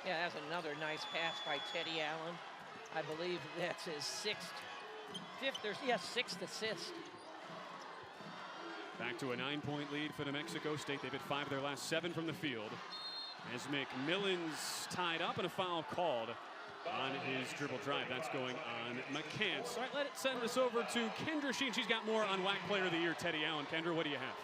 Yeah, that's another nice pass by Teddy Allen. I believe that's his 6th assist. Back to a 9-point lead for New Mexico State. They've hit 5 of their last 7 from the field. As McMillan's tied up and a foul called on his dribble drive. That's going on McCants. All right, let it send us over to Kendra Sheen. She's got more on WAC Player of the Year, Teddy Allen. Kendra, what do you have?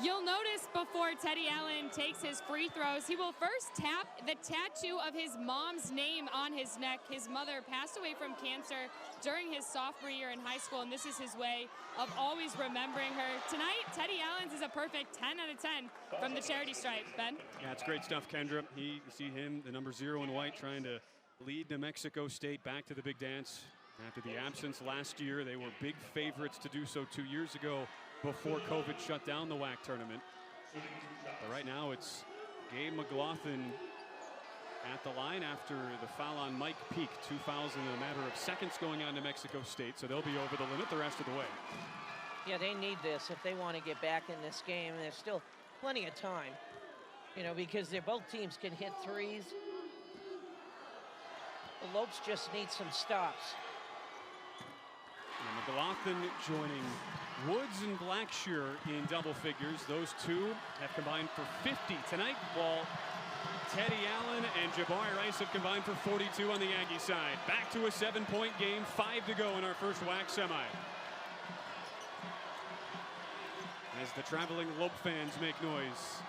You'll notice before Teddy Allen takes his free throws, he will first tap the tattoo of his mom's name on his neck. His mother passed away from cancer during his sophomore year in high school, and this is his way of always remembering her. Tonight, Teddy Allen's is a perfect 10 out of 10 from the charity stripe. Ben? Yeah, it's great stuff, Kendra. You see him, the number 0 in white, trying to lead New Mexico State back to the big dance. After the absence last year, they were big favorites to do so 2 years ago, before COVID shut down the WAC tournament. But right now it's Gabe McLaughlin at the line after the foul on Mike Peak. 2 fouls in a matter of seconds going on to Mexico State, so they'll be over the limit the rest of the way. Yeah, they need this if they want to get back in this game. There's still plenty of time, because both teams can hit threes. The Lopes just need some stops. And McLaughlin joining Woods and Blackshear in double figures. Those two have combined for 50 tonight, while Teddy Allen and Jabari Rice have combined for 42 on the Aggie side. Back to a 7-point game, 5 to go in our first WAC semi. As the traveling Lope fans make noise.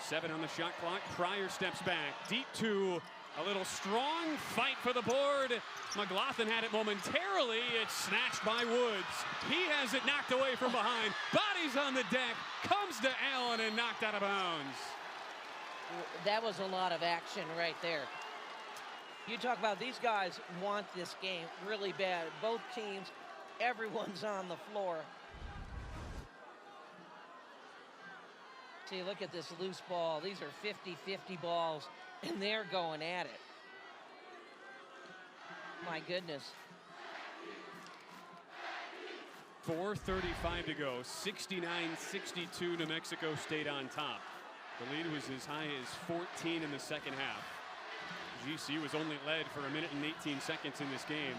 7 on the shot clock. Pryor steps back. Deep 2. A little strong fight for the board. McLaughlin had it momentarily. It's snatched by Woods. He has it knocked away from behind. Bodies on the deck. Comes to Allen and knocked out of bounds. That was a lot of action right there. You talk about these guys want this game really bad. Both teams, everyone's on the floor. See, look at this loose ball. These are 50-50 balls, and they're going at it. My goodness. 4:35 to go. 69-62 New Mexico State on top. The lead was as high as 14 in the second half. GCU was only led for a minute and 18 seconds in this game,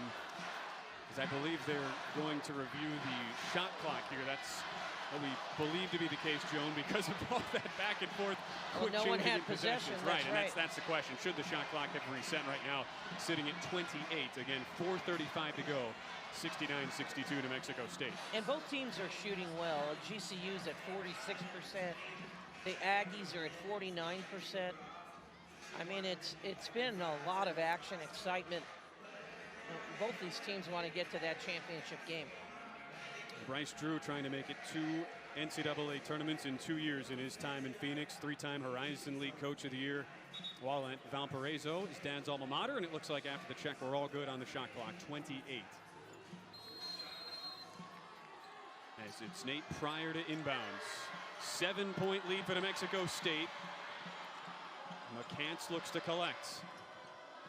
as I believe they're going to review the shot clock here. That's what we believe to be the case, Joan, because of all that back and forth. Quick no one changing had in possession. possession. Right, That's and that's the question. Should the shot clock have reset right now, sitting at 28? Again, 4:35 to go. 69-62 New Mexico State. And both teams are shooting well. GCU's at 46%. The Aggies are at 49%. I mean, it's been a lot of action, excitement. Both these teams want to get to that championship game. Bryce Drew trying to make it 2 NCAA tournaments in 2 years in his time in Phoenix. 3-time Horizon League Coach of the Year, while at Valparaiso, his dad's alma mater. And it looks like after the check, we're all good on the shot clock. 28. As it's Nate Pryor to inbounds. 7-point lead for New Mexico State. McCants looks to collect.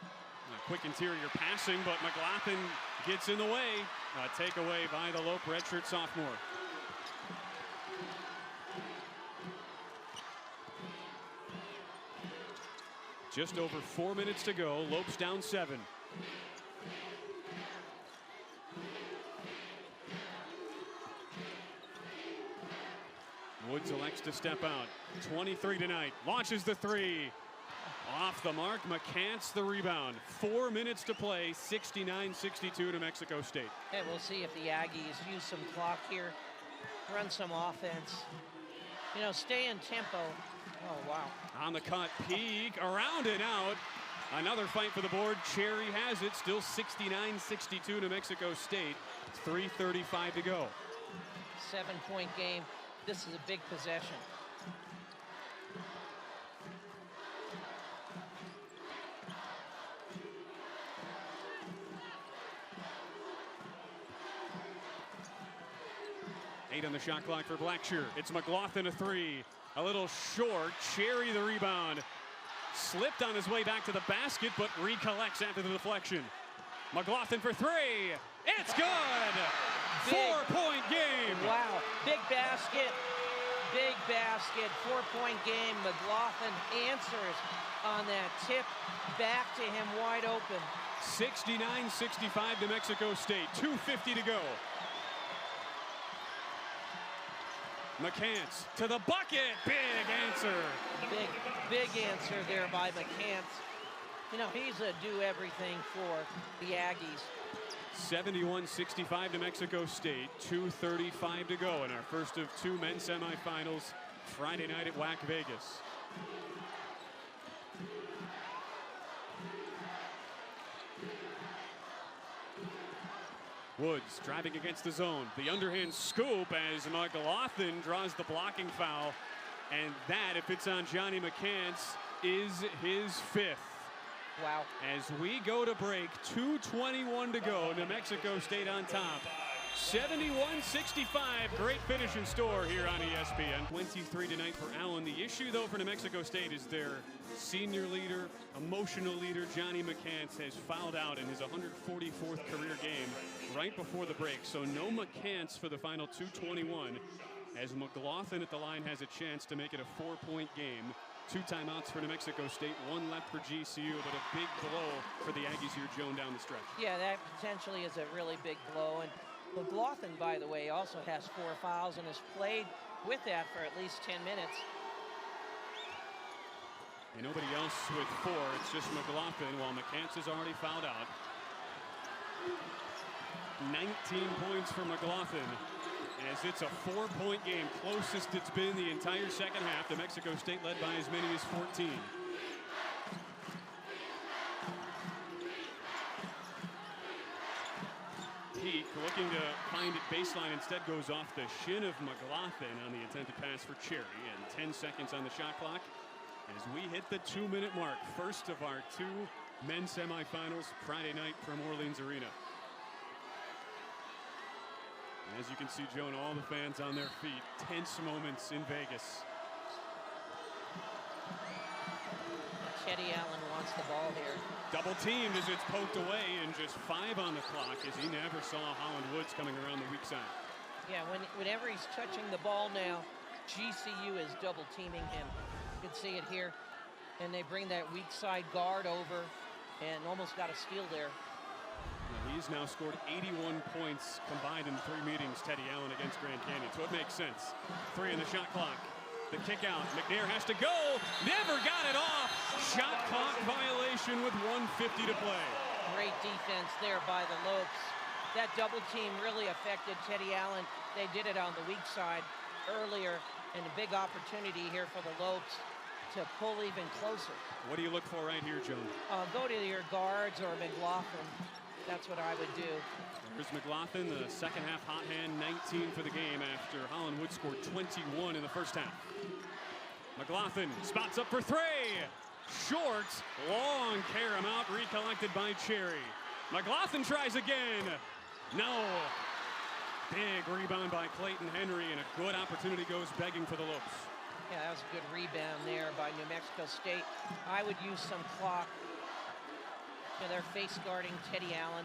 A quick interior passing, but McLaughlin gets in the way. A takeaway by the Lope redshirt sophomore. Just over 4 minutes to go. Lope's down 7. Woods elects to step out. 23 tonight. Launches the 3. Off the mark. McCants the rebound. 4 minutes to play. 69-62 to Mexico State. And we'll see if the Aggies use some clock here, run some offense. You know, stay in tempo. Oh, wow. On the cut. Peak. Around and out. Another fight for the board. Cherry has it. Still 69-62 to Mexico State. 3:35 to go. 7-point game. This is a big possession. Eight on the shot clock for Blackshear. It's McLaughlin a 3. A little short. Cherry the rebound. Slipped on his way back to the basket, but recollects after the deflection. McLaughlin for 3. It's good! 4-point game. Wow, big basket, 4-point game. McLaughlin answers on that tip, back to him wide open. 69-65 to Mexico State, 2:50 to go. McCants to the bucket, big answer. Big answer there by McCants. You know, he's a do-everything for the Aggies. 71-65 to Mexico State, 2:35 to go in our first of 2 men's semifinals Friday night at WAC Vegas. Woods driving against the zone. The underhand scoop as McLaughlin draws the blocking foul. And that, if it's on Johnny McCants, is his 5th. Wow. As we go to break, 2:21 to go. New Mexico State on top. 71-65. Great finish in store here on ESPN. 23 tonight for Allen. The issue, though, for New Mexico State is their senior leader, emotional leader, Johnny McCants, has fouled out in his 144th career game right before the break. So no McCants for the final 2:21, as McLaughlin at the line has a chance to make it a 4-point game. 71-65 New Mexico State. 2 timeouts for New Mexico State, 1 left for GCU, but a big blow for the Aggies here, Joan, down the stretch. Yeah, that potentially is a really big blow. And McLaughlin, by the way, also has 4 fouls and has played with that for at least 10 minutes. And nobody else with 4. It's just McLaughlin, while McCants is already fouled out. 19 points for McLaughlin, as it's a 4-point game, closest it's been the entire second half. New Mexico State led by as many as 14. Peak looking to find it baseline, instead goes off the shin of McLaughlin on the attempted pass for Cherry, and 10 seconds on the shot clock as we hit the 2-minute mark. First of our 2 men's semifinals Friday night from Orleans Arena. And as you can see, Joan, all the fans on their feet. Tense moments in Vegas. Teddy Allen wants the ball here. Double teamed as it's poked away, and just 5 on the clock as he never saw Holland Woods coming around the weak side. Yeah, whenever he's touching the ball now, GCU is double teaming him. You can see it here. And they bring that weak side guard over and almost got a steal there. He's now scored 81 points combined in 3 meetings, Teddy Allen, against Grand Canyon. So it makes sense. 3 in the shot clock. The kick out. McNair has to go. Never got it off. Shot clock violation with 1:50 to play. Great defense there by the Lopes. That double team really affected Teddy Allen. They did it on the weak side earlier, and a big opportunity here for the Lopes to pull even closer. What do you look for right here, Joan? Go to your guards or McLaughlin. That's what I would do. Here's McLaughlin, the second half hot hand, 19 for the game after Holland Woods scored 21 in the first half. McLaughlin spots up for 3. Short, long carom out, recollected by Cherry. McLaughlin tries again. No. Big rebound by Clayton Henry, and a good opportunity goes begging for the Lopes. Yeah, that was a good rebound there by New Mexico State. I would use some clock. They're face guarding Teddy Allen.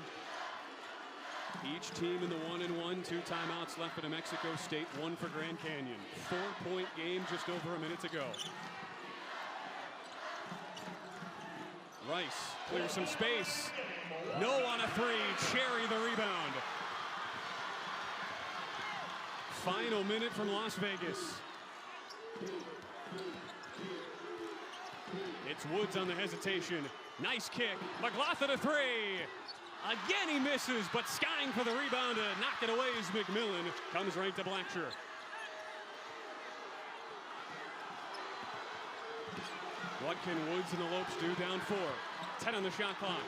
Each team in the 1-and-1, 2 timeouts left for New Mexico State, 1 for Grand Canyon. 4-point game just over a minute to go. Rice clears some space. No on a 3. Cherry the rebound. Final minute from Las Vegas. It's Woods on the hesitation. Nice kick. McLaughlin a 3. Again he misses, but skying for the rebound to knock it away is McMillan. Comes right to Blackshear. What can Woods and the Lopes do down 4? 10 on the shot clock.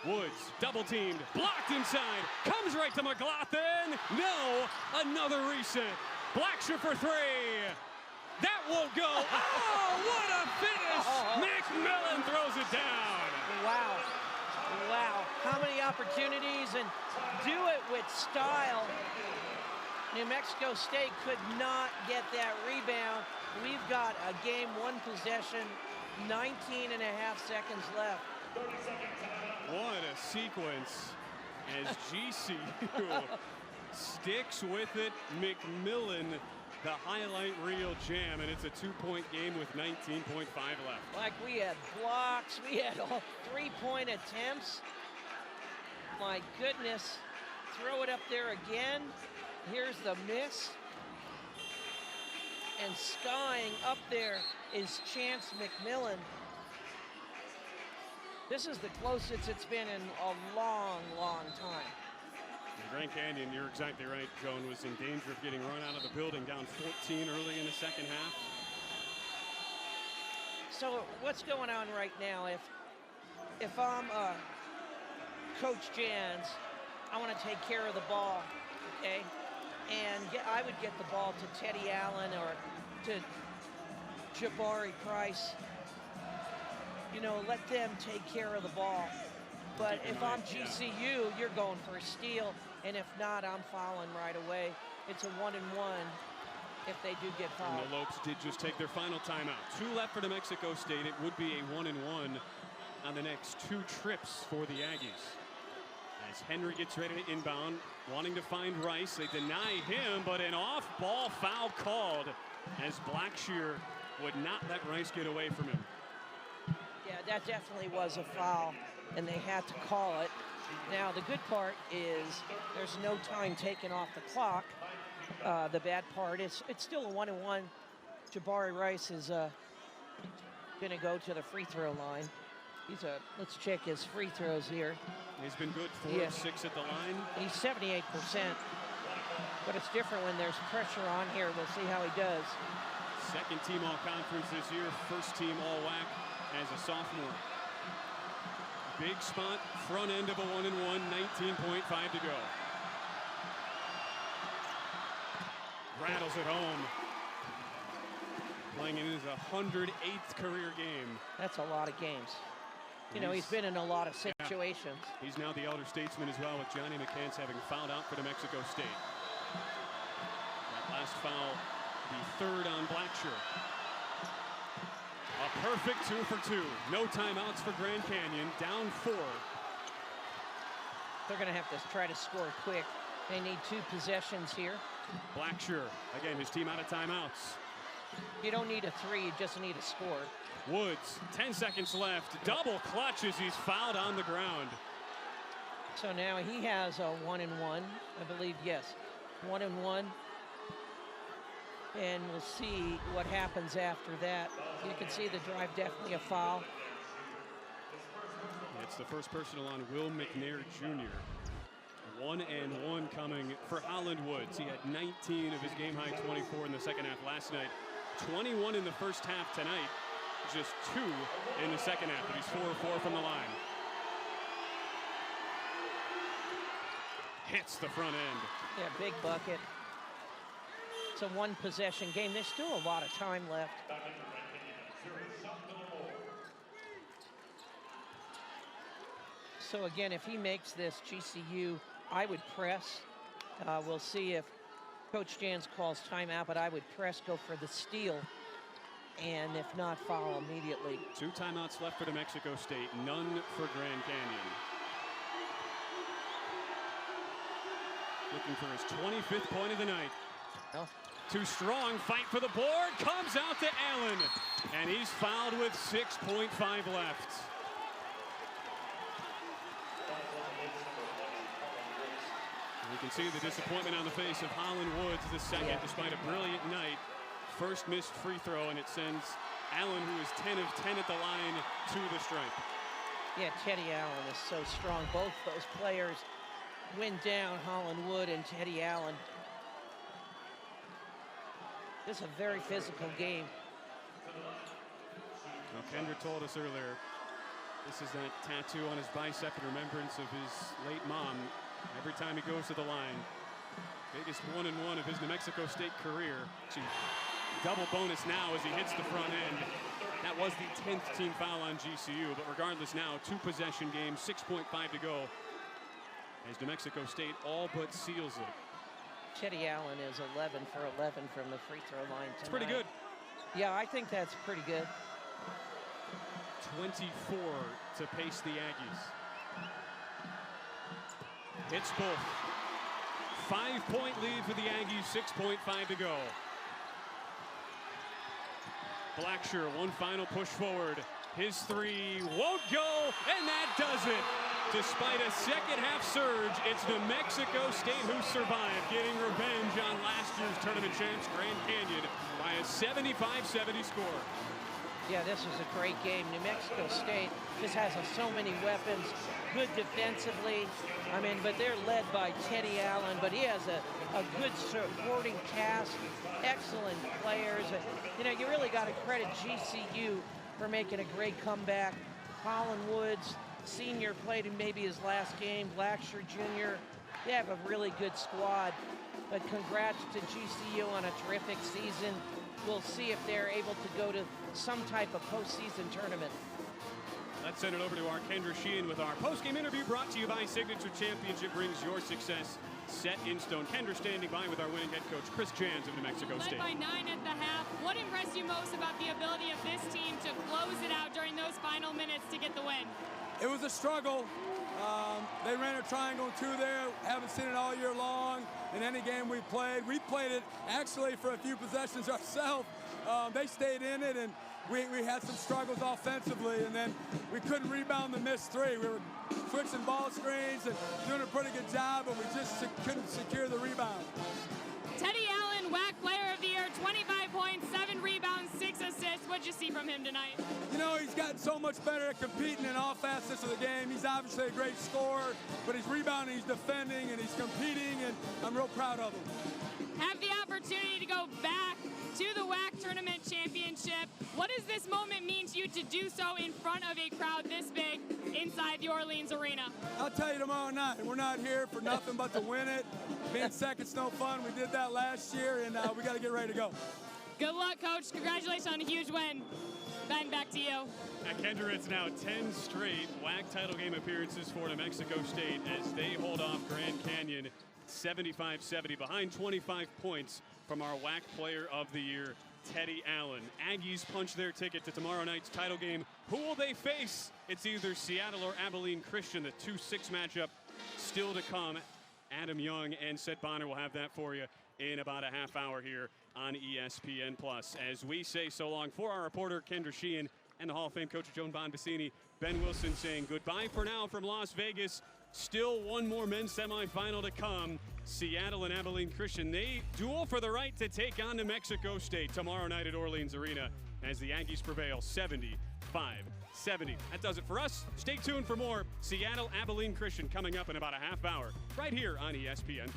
Woods double teamed, blocked inside, comes right to McLaughlin. No, another reset. Blackshear for 3. That won't go. Oh, what a finish! McMillan throws it down. Wow. Wow. How many opportunities, and do it with style. New Mexico State could not get that rebound. We've got a game, 1 possession, 19 and a half seconds left. What a sequence as GCU sticks with it. McMillan, the highlight reel jam, and it's a 2-point game with 19.5 left. Like, we had blocks, we had all 3-point attempts. My goodness. Throw it up there again. Here's the miss. And skying up there is Chance McMillan. This is the closest it's been in a long, long time. Grand Canyon, you're exactly right, Joan, was in danger of getting run out of the building, down 14 early in the second half. So what's going on right now? If I'm Coach Jans, I want to take care of the ball, okay? And I would get the ball to Teddy Allen or to Jabari Price. You know, let them take care of the ball. But if I'm GCU, you're going for a steal. And if not, I'm fouling right away. It's a 1-and-1 if they do get fouled. And the Lopes did just take their final timeout. 2 left for New Mexico State. It would be a 1-and-1 on the next 2 trips for the Aggies. As Henry gets ready to inbound, wanting to find Rice. They deny him, but an off-ball foul called as Blackshear would not let Rice get away from him. Yeah, that definitely was a foul, and they had to call it. Now, the good part is there's no time taken off the clock. The bad part is it's still a 1-1. Jabari Rice is going to go to the free throw line. Let's check his free throws here. He's been good, 4 of 6 at the line. He's 78%, but it's different when there's pressure on here. We'll see how he does. Second team all-conference this year, first team all-WAC as a sophomore. Big spot, front end of a 1-and-1, 19.5 to go. Rattles it home. Playing in his 108th career game. That's a lot of games. You know, he's been in a lot of situations. Yeah. He's now the elder statesman as well, with Johnny McCants having fouled out for New Mexico State. That last foul, the third on Blackshear. A perfect 2 for 2. No timeouts for Grand Canyon, down 4. They're going to have to try to score quick. They need 2 possessions here. Blackshear, again, his team out of timeouts. You don't need a 3, you just need a score. Woods, 10 seconds left. Double clutch as he's fouled on the ground. So now he has a 1-and-1, I believe, yes. 1-and-1. And we'll see what happens after that. You can see the drive, definitely a foul. It's the first personal on Will McNair Jr. 1-and-1 coming for Holland Woods. He had 19 of his game-high 24 in the second half last night. 21 in the first half tonight. Just 2 in the second half, but he's 4 of 4 from the line. Hits the front end. Yeah, big bucket. It's a 1-possession game. There's still a lot of time left. So again, if he makes this GCU, I would press. We'll see if Coach Jans calls timeout, but I would press, go for the steal, and if not, foul immediately. 2 timeouts left for New Mexico State, none for Grand Canyon. Looking for his 25th point of the night. Oh. Too strong, fight for the board, comes out to Allen, and he's fouled with 6.5 left. You can see the disappointment on the face of Holland Woods this second, despite a brilliant night. First missed free throw, and it sends Allen, who is 10 of 10 at the line, to the stripe. Yeah, Teddy Allen is so strong. Both those players went down, Holland Wood and Teddy Allen. This is a very physical game. Now, Kendra told us earlier, this is that tattoo on his bicep in remembrance of his late mom. Every time he goes to the line, biggest 1-and-1 of his New Mexico State career. Actually, double bonus now as he hits the front end. That was the 10th team foul on GCU, but regardless now, 2-possession game, 6.5 to go, as New Mexico State all but seals it. Teddy Allen is 11 for 11 from the free throw line tonight. It's pretty good. Yeah, I think that's pretty good. 24 to pace the Aggies. Hits both. 5-point lead for the Aggies, 6.5 to go. Blackshear, one final push forward. His 3 won't go, and that does it. Despite a second half surge, it's New Mexico State who survived, getting revenge on last year's tournament champs, Grand Canyon, by a 75-70 score. Yeah, this was a great game. New Mexico State just has so many weapons, good defensively. I mean, but they're led by Teddy Allen, but he has a good supporting cast, excellent players. You know, you really got to credit GCU for making a great comeback. Holland Woods, senior, played in maybe his last game. Blackshear Jr., they have a really good squad. But congrats to GCU on a terrific season. We'll see if they're able to go to some type of postseason tournament. Let's send it over to our Kendra Sheehan with our post-game interview, brought to you by Signature Championship, brings your success set in stone. Kendra standing by with our winning head coach, Chris Jans of New Mexico State. Led by 9 at the half. What impressed you most about the ability of this team to close it out during those final minutes to get the win? It was a struggle. They ran a triangle 2 there. Haven't seen it all year long in any game we played. We played it actually for a few possessions ourselves they stayed in it, and we had some struggles offensively, and then we couldn't rebound the missed three. We were switching ball screens and doing a pretty good job, but we just couldn't secure the rebound. Teddy Allen, WAC Player of the Year, 25 points, 7 rebounds, 6 assists. What'd you see from him tonight? You know, he's gotten so much better at competing in all facets of the game. He's obviously a great scorer, but he's rebounding, he's defending, and he's competing, and I'm real proud of him. Have the opportunity to go back to the WAC Tournament Championship. What does this moment mean to you to do so in front of a crowd this big inside the Orleans Arena? I'll tell you tomorrow night. We're not here for nothing but to win it. Being second's no fun. We did that last year, and we got to get ready to go. Good luck, Coach. Congratulations on a huge win. Ben, back to you. At Kendra, it's now 10 straight WAC title game appearances for New Mexico State as they hold off Grand Canyon 75-70 behind 25 points from our WAC Player of the Year, Teddy Allen. Aggies punch their ticket to tomorrow night's title game. Who will they face? It's either Seattle or Abilene Christian, the 2-6 matchup still to come. Adam Young and Seth Bonner will have that for you in about a half hour here on ESPN+. As we say so long for our reporter, Kendra Sheehan, and the Hall of Fame coach, Joan Bonvicini, Ben Wilson saying goodbye for now from Las Vegas. Still one more men's semifinal to come. Seattle and Abilene Christian, they duel for the right to take on New Mexico State tomorrow night at Orleans Arena as the Aggies prevail 75-70. That does it for us. Stay tuned for more Seattle Abilene Christian coming up in about a half hour right here on ESPN+.